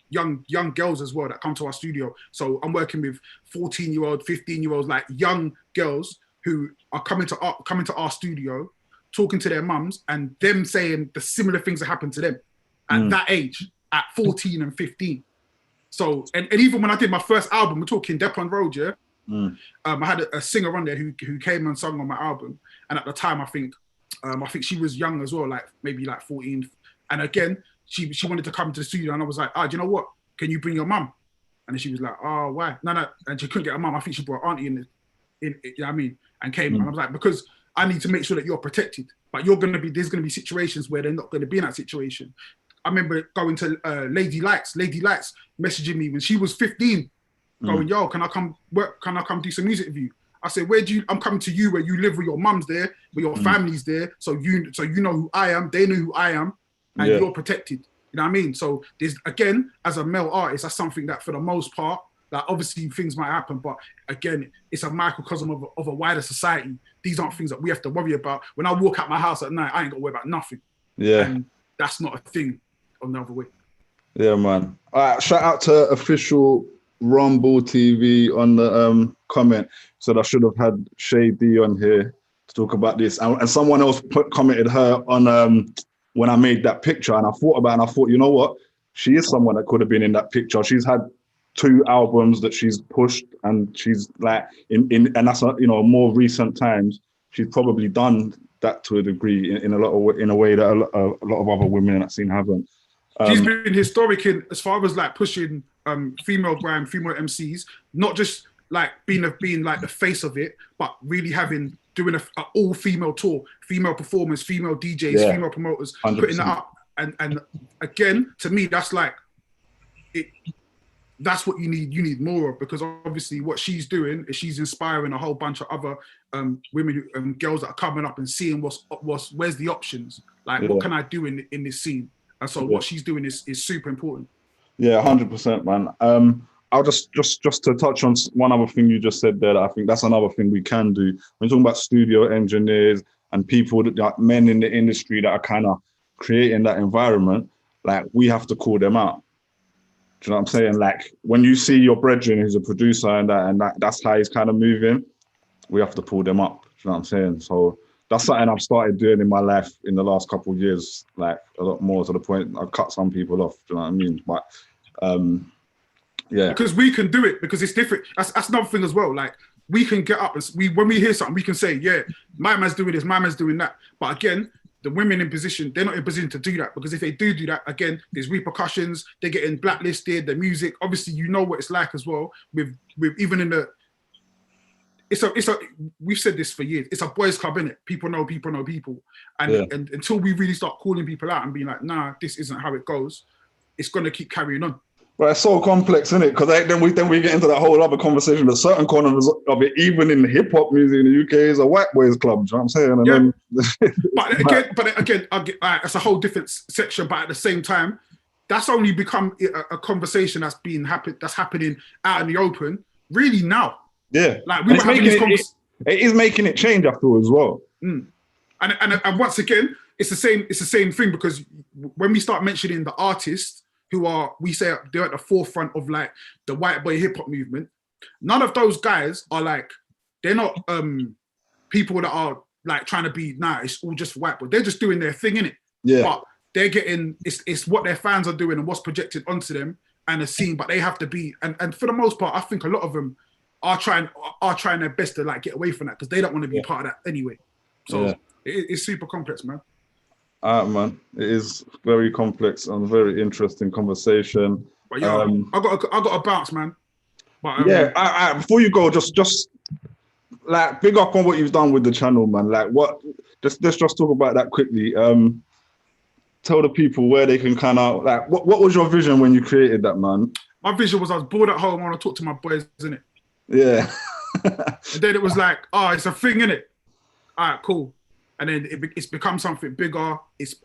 young girls as well that come to our studio. So I'm working with 14-year-old, 15-year-olds, like young girls who are coming to our studio, talking to their mums and them saying the similar things that happened to them at that age, at 14 and 15. So, and even when I did my first album, we're talking Depp on Road, I had a singer on there who came and sung on my album. And at the time, I think she was young as well, like maybe like 14. And again, she wanted to come to the studio and I was like, do you know what? Can you bring your mum? And then she was like, oh, why? No. And she couldn't get her mum. I think she brought her auntie in, you know what I mean? And came. And I was like, because I need to make sure that you're protected. But there's going to be situations where they're not going to be in that situation. I remember going to Lady Lights messaging me when she was 15, going, yo, can I come work? Can I come do some music with you? I said, I'm coming to you where you live, where your mum's there, where your family's there. So you know who I am, they know who I am, and you're protected. You know what I mean? So there's, again, as a male artist, that's something that for the most part, like obviously things might happen, but again, it's a microcosm of a wider society. These aren't things that we have to worry about. When I walk out my house at night, I ain't got to worry about nothing. Yeah. And that's not a thing on the other way. Yeah, man. All right, shout out to official Rumble TV on the comment. Said I should have had Shay D on here to talk about this. And someone else commented her on when I made that picture, and I thought about it, and I thought, you know what? She is someone that could have been in that picture. She's had 2 albums that she's pushed, and she's like and that's more recent times. She's probably done that to a degree in a way that a lot of other women I've seen haven't. She's been historic in as far as like pushing female brand, female MCs, not just like being like the face of it, but really doing an all female tour, female performers, female DJs, female promoters, 100%. Putting that up. And again, to me, that's like it. That's what you need. You need more of, because obviously what she's doing is she's inspiring a whole bunch of other women and girls that are coming up and seeing where's the options. Like, what can I do in this scene? And so what she's doing is super important. Yeah, 100%, man. I'll just to touch on one other thing you just said there, that I think that's another thing we can do. When you're talking about studio engineers and people like men in the industry that are kind of creating that environment, like we have to call them out. Do you know what I'm saying? Like when you see your brethren who's a producer and that's how he's kind of moving, we have to pull them up. Do you know what I'm saying? So that's something I've started doing in my life in the last couple of years, like a lot more, to the point I've cut some people off. Do you know what I mean? But because we can do it, because it's different. That's another thing as well. Like we can get up and when we hear something, we can say, yeah, my man's doing this, my man's doing that. But again, the women in position, they're not in position to do that, because if they do that, again, there's repercussions. They're getting blacklisted. The music, obviously, you know what it's like as well. With even in the, we've said this for years. It's a boys' club, innit? People know people, and until we really start calling people out and being like, nah, this isn't how it goes, it's gonna keep carrying on. But it's so complex, isn't it? Because then we get into that whole other conversation. That certain corners of it, even in hip hop music in the UK, is a white boys' club. Do you know what I'm saying? And but again, it's a whole different section. But at the same time, that's only become a conversation that's happening out in the open. Really now. Yeah, like we were having this conversation. It is making it change after as well. And once again, it's the same thing, because when we start mentioning the artists who are, we say they're at the forefront of like the white boy hip hop movement, none of those guys are like, they're not people that are like trying to be, it's all just white boy. They're just doing their thing, innit? Yeah. But they're getting, it's what their fans are doing and what's projected onto them and a scene, but they have to be, and for the most part, I think a lot of them are trying their best to like get away from that because they don't want to be part of that anyway. So it's super complex, man. Man, it is very complex and very interesting conversation. But yo, I got to bounce, man. But before you go, just like big up on what you've done with the channel, man. Like let's just talk about that quickly. Tell the people where they can kind of like what was your vision when you created that, man? My vision was I was bored at home. I want to talk to my boys, innit? Yeah. And then it was like, oh, it's a thing, innit? All right, cool. And then it's become something bigger.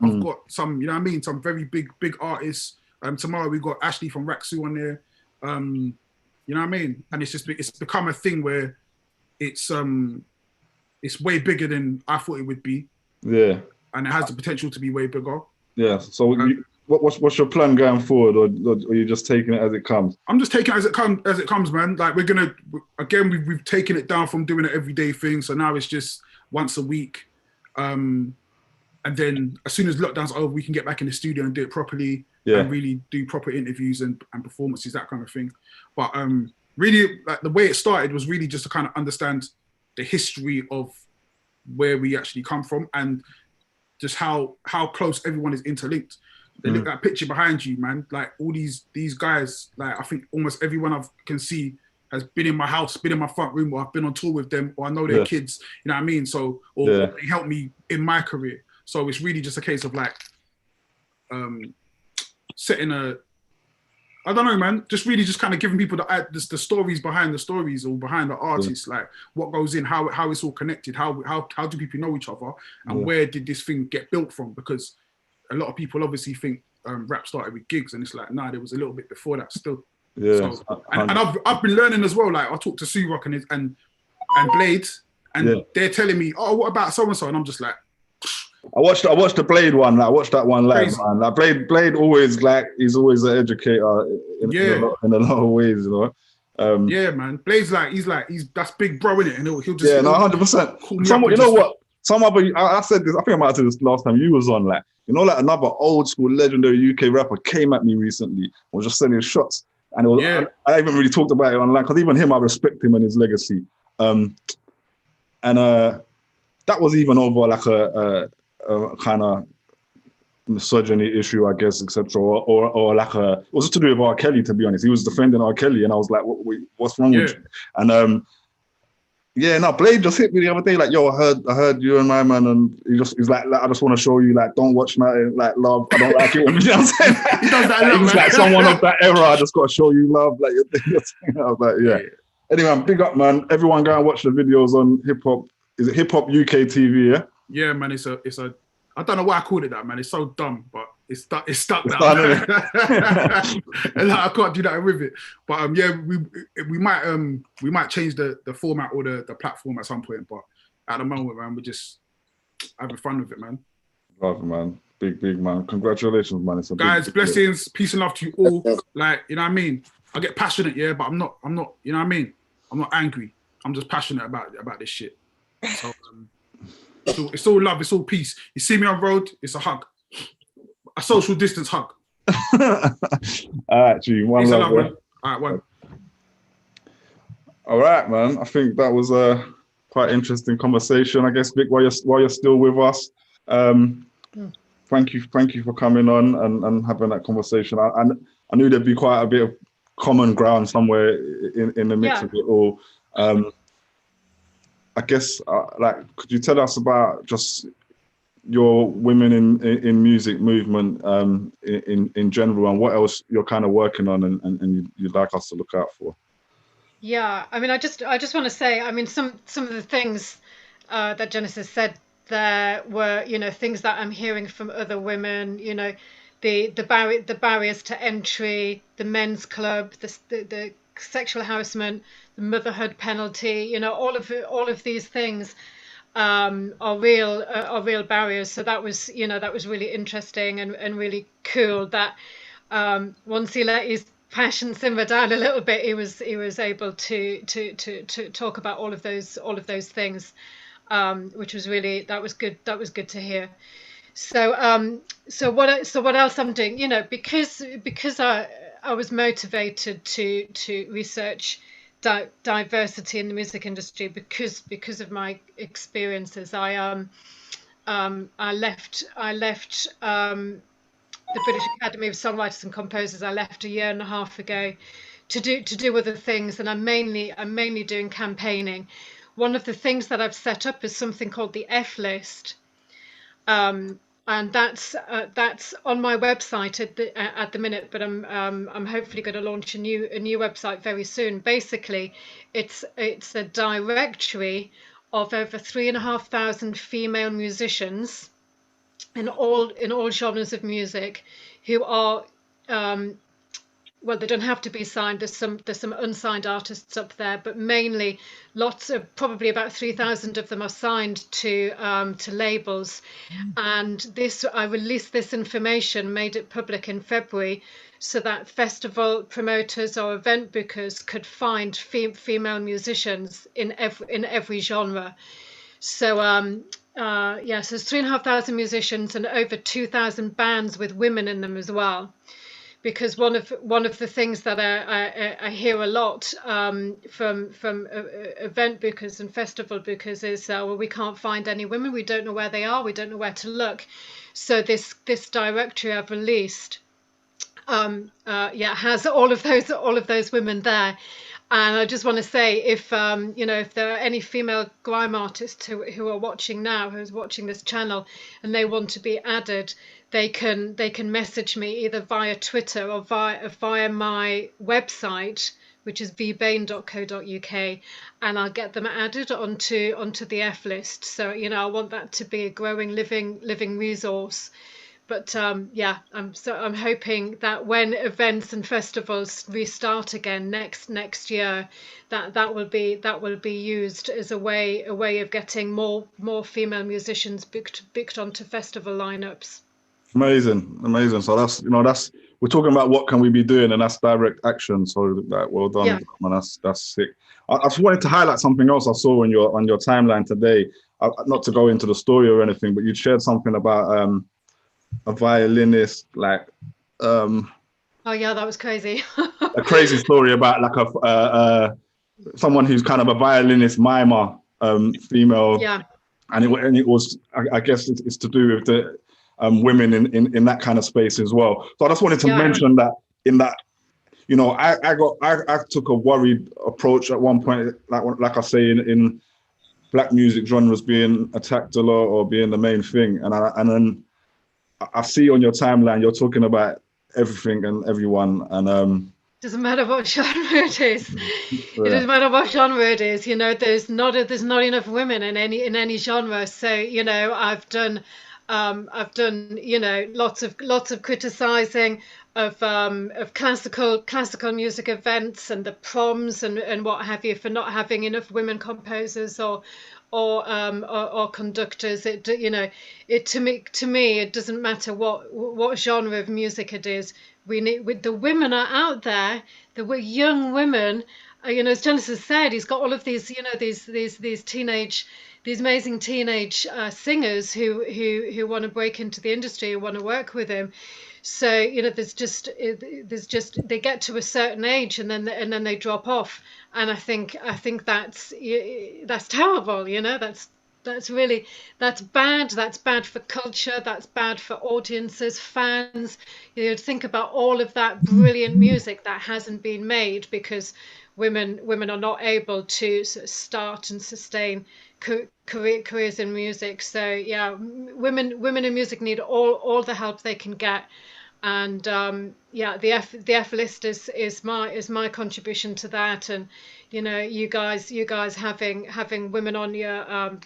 I've got some, you know what I mean? Some very big artists. Tomorrow we got Ashley from Raksu on there. You know what I mean? And it's become a thing where it's way bigger than I thought it would be. Yeah. And it has the potential to be way bigger. Yeah. So what's your plan going forward, or are you just taking it as it comes? I'm just taking it as it comes, man. Like we're gonna we've taken it down from doing an everyday thing, so now it's just once a week. And then as soon as lockdown's over, we can get back in the studio and do it properly and really do proper interviews and performances, that kind of thing. But really, like the way it started was really just to kind of understand the history of where we actually come from and just how close everyone is interlinked. They look at that picture behind you, man. Like all these guys, like I think almost everyone I can see has been in my house, been in my front room, or I've been on tour with them, or I know their kids, you know what I mean? So, or they helped me in my career. So it's really just a case of like setting I don't know, man, just really just kind of giving people the stories behind the stories or behind the artists, like what goes in, how it's all connected, how do people know each other, and where did this thing get built from? Because a lot of people obviously think rap started with gigs, and it's like, nah, there was a little bit before that still. Yeah. So, and I've been learning as well. Like I talked to Sue Rock and Blade, and they're telling me, oh, what about so and so? And I'm just like, I watched the Blade one. Like, I watched that one live, man. Like Blade always he's always an educator in a lot of ways, you know. Yeah, man. Blade's he's that's big bro in it, and he'll just 100%. Somewhat, you know what? Some other I said this. I think I might have said this last time you was on. Like, you know, like another old school legendary UK rapper came at me recently. Was just sending shots, and it was, I haven't really talked about it online because even him, I respect him and his legacy. And that was even over like a kind of misogyny issue, I guess, etc. Or like it was to do with R. Kelly, to be honest. He was defending R. Kelly, and I was like, what's wrong with you? And Blade just hit me the other day, like, yo, I heard you and my man, and he's like, I just want to show you, like, don't watch nothing, like, love. I don't like it. You know what I'm saying? He does that. He was like someone of that era. I just got to show you love, like, I was like, yeah. Anyway, big up, man. Everyone go and watch the videos on Hip Hop. Is it Hip Hop UK TV? Yeah. Yeah, man. It's a. I don't know why I called it that, man. It's so dumb, but it's stuck now. And like, I can't do that with it. But we might change the format or the platform at some point. But at the moment, man, we're just having fun with it, man. Love, man. Big man. Congratulations, man. It's a guys, blessings, peace and love to you all. Like, you know what I mean? I get passionate, but I'm not, you know what I mean? I'm not angry. I'm just passionate about this shit. So it's all love, it's all peace. You see me on road, it's a hug. A social distance hug. All right, G. One love, man. All right, one. All right, man. I think that was a quite interesting conversation. I guess, Vic, while you're still with us, thank you for coming on and having that conversation. I knew there'd be quite a bit of common ground somewhere in the mix of it all. I guess, could you tell us about just your women in music movement in general, and what else you're kind of working on and you'd like us to look out for? Yeah, I mean, I just want to say, I mean, some of the things that Genesis said there were, you know, things that I'm hearing from other women, you know, the barriers to entry, the men's club, the sexual harassment, the motherhood penalty, you know, all of these things are real barriers. So that was really interesting and really cool that once he let his passion simmer down a little bit, he was able to talk about all of those things, which was really, that was good to hear. So what else I'm doing, you know, because I was motivated to research diversity in the music industry because of my experiences. I left the British Academy of Songwriters and Composers. I left a year and a half ago to do other things, and I'm mainly doing campaigning. One of the things that I've set up is something called the F list, and that's on my website at the minute. But I'm hopefully going to launch a new website very soon. Basically, it's a directory of over 3,500 female musicians in all genres of music who are well, they don't have to be signed. There's some unsigned artists up there, but mainly probably about 3,000 of them are signed to labels. And I released this information, made it public in February, so that festival promoters or event bookers could find female musicians in every genre. So yes, there's 3,500 musicians and over 2,000 bands with women in them as well. Because one of the things that I hear a lot from event bookers and festival bookers is, well, we can't find any women. We don't know where they are. We don't know where to look. So this directory I've released, has all of those women there. And I just want to say, if if there are any female grime artists who are watching now, who's watching this channel, and they want to be added, they can message me either via Twitter or via my website, which is vbain.co.uk, and I'll get them added onto the F list. So I want that to be a growing, living resource. But I'm hoping that when events and festivals restart again next year, that will be used as a way of getting more female musicians booked onto festival lineups. Amazing. So that's we're talking about what can we be doing, and that's direct action. So well done, yeah. Man. That's sick. I just wanted to highlight something else I saw on your timeline today. Not to go into the story or anything, but you shared something about a violinist, oh yeah, that was crazy. a crazy story about someone who's kind of a violinist mimer, female. Yeah. And it was, I guess it's to do with the women in that kind of space as well. So I just wanted to mention that I took a worried approach at one point, like I say, in Black music genres being attacked a lot or being the main thing, and then I see on your timeline you're talking about everything and everyone, and doesn't matter what genre it is. It doesn't matter what genre it is. There's not enough women in any genre. So I've done lots of criticizing of classical music events and the proms and what have you, for not having enough women composers or conductors. To me it doesn't matter what genre of music it is. The women are out there. The young women, as Genesis said, he's got all of these these amazing teenage singers who want to break into the industry, who want to work with him. So there's just they get to a certain age and then they drop off, and I think that's terrible. That's bad. That's bad for culture. That's bad for audiences, fans. Think about all of that brilliant music that hasn't been made because women are not able to sort of start and sustain careers in music. So yeah, women in music need all the help they can get. And the F list is my contribution to that. And you guys having women on your on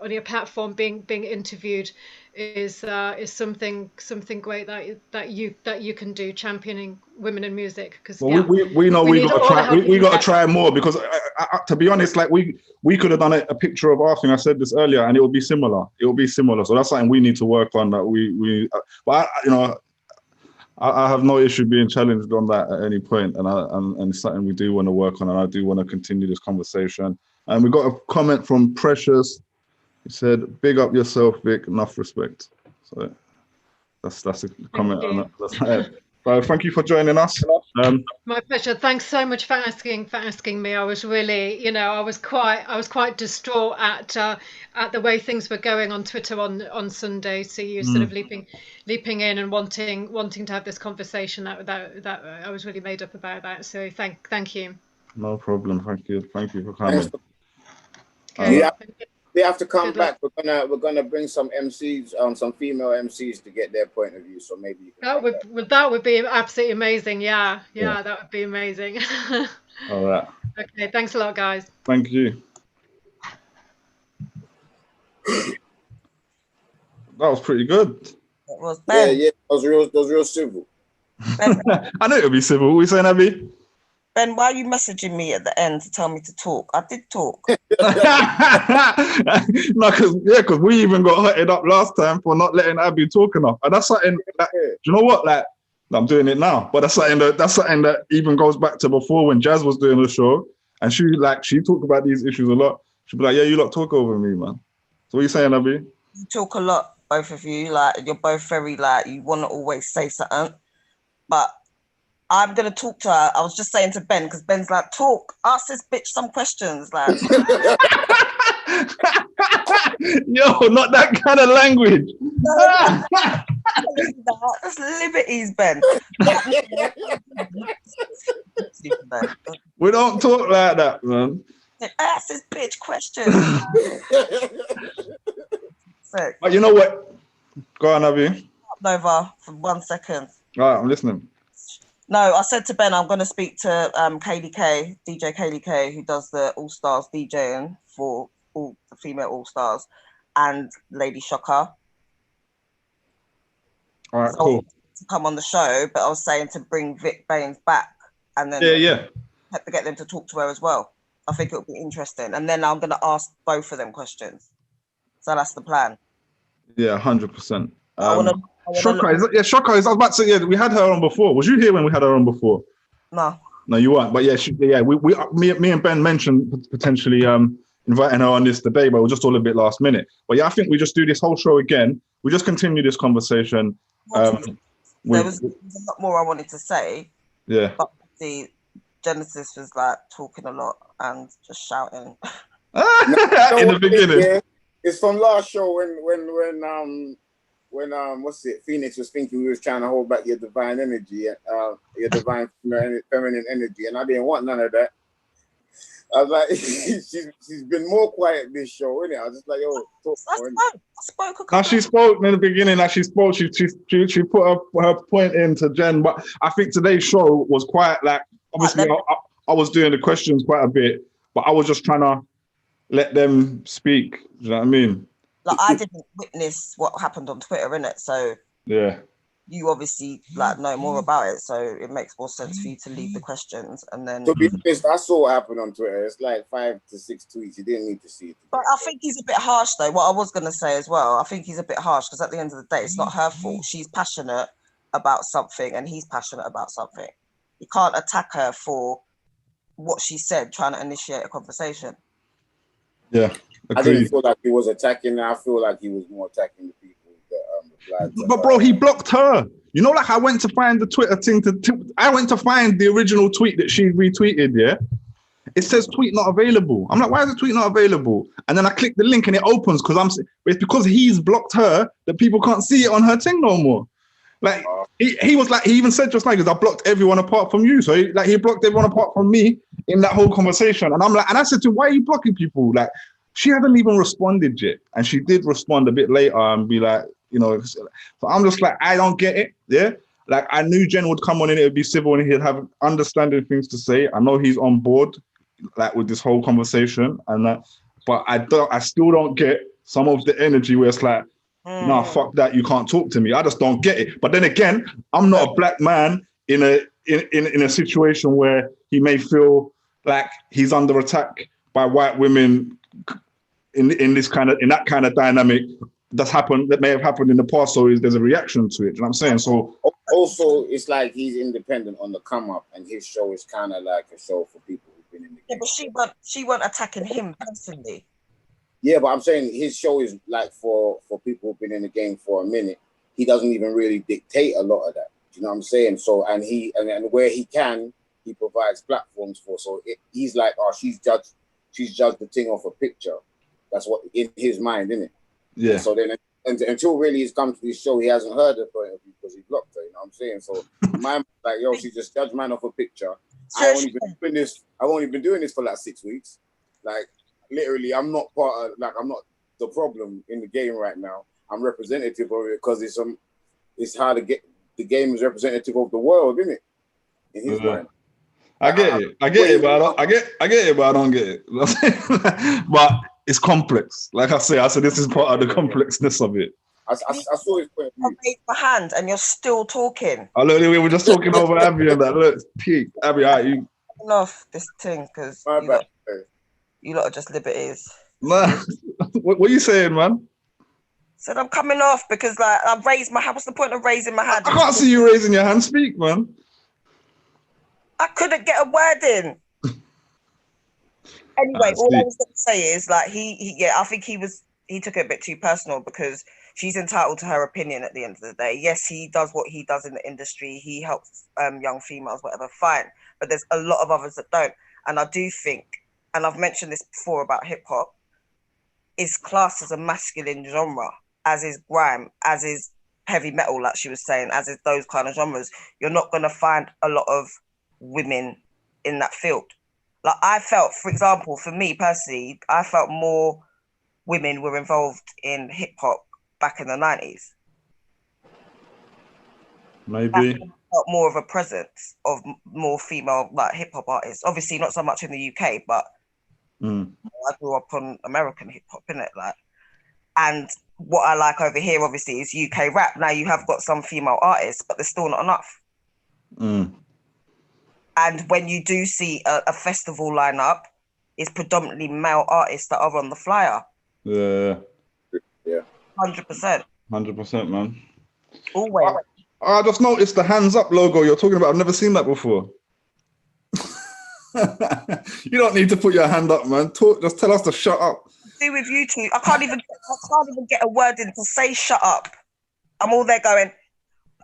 your platform being interviewed is something great that you can do, championing women in music. Because we know we got to try more, because to be honest, we could have done a picture of our thing. I said this earlier, and it would be similar. So that's something we need to work on. But I have no issue being challenged on that at any point, and it's something we do want to work on, and I do want to continue this conversation. And we got a comment from Precious. He said, "Big up yourself, Vic. Enough respect." So that's a comment on that. So thank you for joining us. My pleasure. Thanks so much for asking me. I was really, I was quite distraught at the way things were going on Twitter on Sunday. So you sort of leaping in and wanting to have this conversation, that I was really made up about that. So thank you. No problem. Thank you for coming. Okay. We have to come back. We're gonna bring some MCs, some female MCs to get their point of view. So maybe you can that would be absolutely amazing. Yeah, that would be amazing. All right. Okay, thanks a lot, guys. Thank you. That was pretty good. It was Ben. Yeah. That was real civil. I know it'll be civil. What are you saying, Abby? Ben, why are you messaging me at the end to tell me to talk? I did talk. No, because we even got hurted up last time for not letting Abby talk enough. And that's something do you know what? Like, I'm doing it now, but that's something that even goes back to before when Jazz was doing the show, and she talked about these issues a lot. She'd be like, "Yeah, you lot talk over me, man." So what are you saying, Abby? You talk a lot, both of you. Like, you're both very you want to always say something, but I'm going to talk to her. I was just saying to Ben, because Ben's like, talk, ask this bitch some questions. Like, yo, not that kind of language. That's liberties, Ben. We don't talk like that, man. Ask this bitch questions. But you know what? Go on, Abby. Over for 1 second. All right, I'm listening. No, I said to Ben, I'm going to speak to DJ Kaylee K, who does the All Stars DJing for all the female All Stars, and Lady Shocker. All right, cool. To come on the show, but I was saying to bring Vick Bain back, and then have to get them to talk to her as well. I think it'll be interesting, and then I'm going to ask both of them questions. So that's the plan. Yeah, 100%. Shocker Shocker. I was about to say, yeah, we had her on before. Was you here when we had her on before? No, you weren't. But yeah, me and Ben mentioned potentially inviting her on this today, but it was just all a bit last minute. But yeah, I think we just do this whole show again. We just continue this conversation. There was a lot more I wanted to say. Yeah. But the Genesis was like talking a lot and just shouting. In the beginning. Yeah, it's from last show when what's it? Phoenix was thinking we was trying to hold back your divine energy, your divine feminine energy, and I didn't want none of that. I was like, she's been more quiet this show, innit? I was just like, yo, talk more. I spoke. Now she spoke in the beginning. Like she spoke, she put her point into Jen, but I think today's show was quite like obviously I was doing the questions quite a bit, but I was just trying to let them speak. Do you know what I mean? Like, I didn't witness what happened on Twitter, innit? So yeah, you obviously know more about it, so it makes more sense for you to leave the questions and then. To be honest, I saw what happened on Twitter. It's like 5 to 6 tweets. You didn't need to see it. But I think he's a bit harsh, though. What I was going to say as well, I think he's a bit harsh because at the end of the day, it's not her fault. She's passionate about something, and he's passionate about something. You can't attack her for what she said, trying to initiate a conversation. Yeah. I didn't feel like he was attacking. I feel like he was more attacking the people that replied. But bro, he blocked her. You know, like I went to find the Twitter thing I went to find the original tweet that she retweeted. Yeah, it says tweet not available. I'm like, why is the tweet not available? And then I click the link and it opens it's because he's blocked her that people can't see it on her thing no more. Like he was like, he even said just like, I blocked everyone apart from you. So he blocked everyone apart from me in that whole conversation. And I'm like, and I said to him, why are you blocking people? Like, she hasn't even responded yet. And she did respond a bit later and be like, you know, so I'm just like, I don't get it. Yeah. Like I knew Jen would come on and it would be civil and he'd have understanding things to say. I know he's on board like with this whole conversation and that, but I still don't get some of the energy where it's like, nah, fuck that, you can't talk to me. I just don't get it. But then again, I'm not a black man in a situation where he may feel like he's under attack by white women in that kind of dynamic that may have happened in the past. So there's a reaction to it. You know what I'm saying? So also, it's like he's independent on the come up, and his show is kind of like a show for people who've been in the game. Yeah, but she weren't attacking him personally. Yeah, but I'm saying his show is like for people who've been in the game for a minute. He doesn't even really dictate a lot of that. you know what I'm saying? So, and where he can, he provides platforms for. So he's like, oh, she's judged the thing off a picture. That's what in his mind, isn't it? Yeah. And so then, until really he's come to this show, he hasn't heard her point of view because he blocked her. You know what I'm saying? So my mind, like, yo, she just judged man off a picture. I've only been doing this for like 6 weeks. Like, literally, I'm not the problem in the game right now. I'm representative of it because it's how the game is representative of the world, isn't it? In his mind. I get it, but I get it, but I don't get it. But it's complex. Like I said, this is part of the complexness of it. I saw his point of view. I raised my hand and you're still talking. I look, we were just talking over Abby and that. Look, peak. Abby, you off this thing because you lot are just liberties. Man, what are you saying, man? Said I'm coming off because like I've raised my hand. What's the point of raising my hand? I can't see you raising your hand. Speak, man. I couldn't get a word in. Anyway, all I was going to say is like I think he took it a bit too personal because she's entitled to her opinion at the end of the day. Yes, he does what he does in the industry. He helps young females, whatever, fine. But there's a lot of others that don't. And I do think, and I've mentioned this before about hip hop, is classed as a masculine genre, as is grime, as is heavy metal, like she was saying, as is those kind of genres. You're not going to find a lot of women in that field. Like I felt, for example, for me personally, I felt more women were involved in hip hop back in the 90s. Maybe felt more of a presence of more female like hip hop artists. Obviously, not so much in the UK, but I grew up on American hip hop, innit? Like, and what I like over here, obviously, is UK rap. Now you have got some female artists, but there's still not enough. And when you do see a festival lineup, it's predominantly male artists that are on the flyer. Yeah. 100%. 100%, man. Always. I just noticed the hands up logo you're talking about. I've never seen that before. You don't need to put your hand up, man. Just tell us to shut up. Do with you two. I can't even get a word in to say shut up. I'm all there going,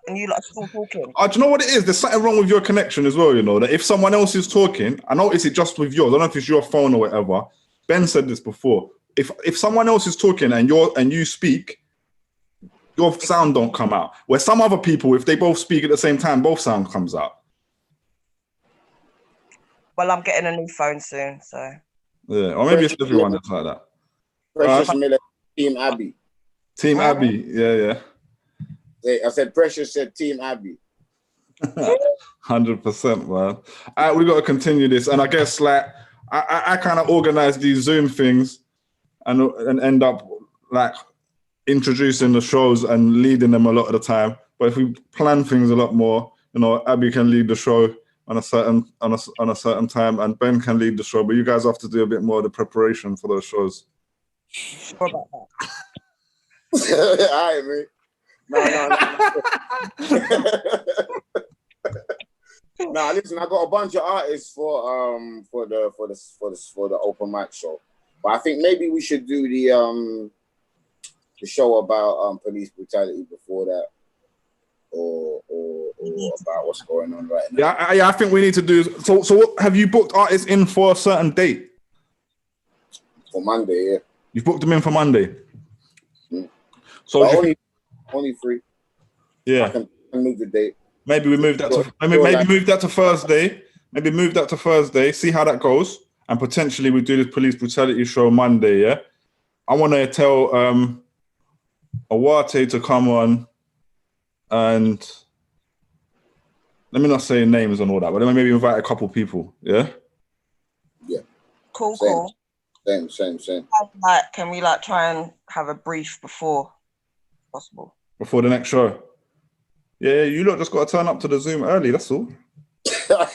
and you lot are still talking. Do you know what it is? There's something wrong with your connection as well, you know, that if someone else is talking, I notice it just with yours. I don't know if it's your phone or whatever. Ben said this before. If someone else is talking and you speak, your sound don't come out. Where some other people, if they both speak at the same time, both sound comes out. Well, I'm getting a new phone soon, so. Yeah, or maybe it's everyone that's like that. Precious Miller, Team Abbey. Team Abbey, yeah. I said Precious said Team Abbey. 100%, man. All right, we got to continue this. And I guess like I kind of organize these Zoom things and end up like introducing the shows and leading them a lot of the time. But if we plan things a lot more, you know, Abby can lead the show on a certain time, and Ben can lead the show. But you guys have to do a bit more of the preparation for those shows. Sure about that. All right, man. No. Nah, listen, I got a bunch of artists for the open mic show, but I think maybe we should do the show about police brutality before that, or about what's going on right now. Yeah, I think we need to do. So what, have you booked artists in for a certain date? For Monday, yeah. You've booked them in for Monday. So only 3. Yeah. I can move the date. Maybe we move that to move that to Thursday. Maybe move that to Thursday. See how that goes, and potentially we do this police brutality show Monday. Yeah. I want to tell Awate to come on, and let me not say names and all that, but then maybe invite a couple people. Yeah. Yeah. Cool. Same. Like, can we like try and have a brief before possible? Before the next show. Yeah, you lot just got to turn up to the Zoom early, that's all. Start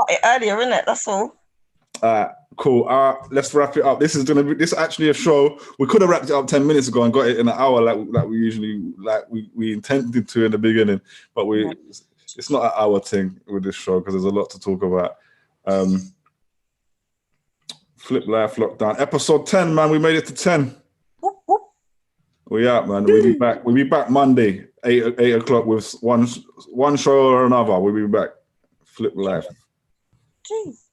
it earlier, innit? That's all. Cool. Let's wrap it up. This is actually a show. We could have wrapped it up 10 minutes ago and got it in an hour like we usually we intended to in the beginning, but it's not an hour thing with this show because there's a lot to talk about. Flip Life Lockdown. Episode 10, man. We made it to 10. We out, man. We'll be back. We'll be back Monday, 8 o'clock with one show or another. We'll be back. Flip life. Jeez.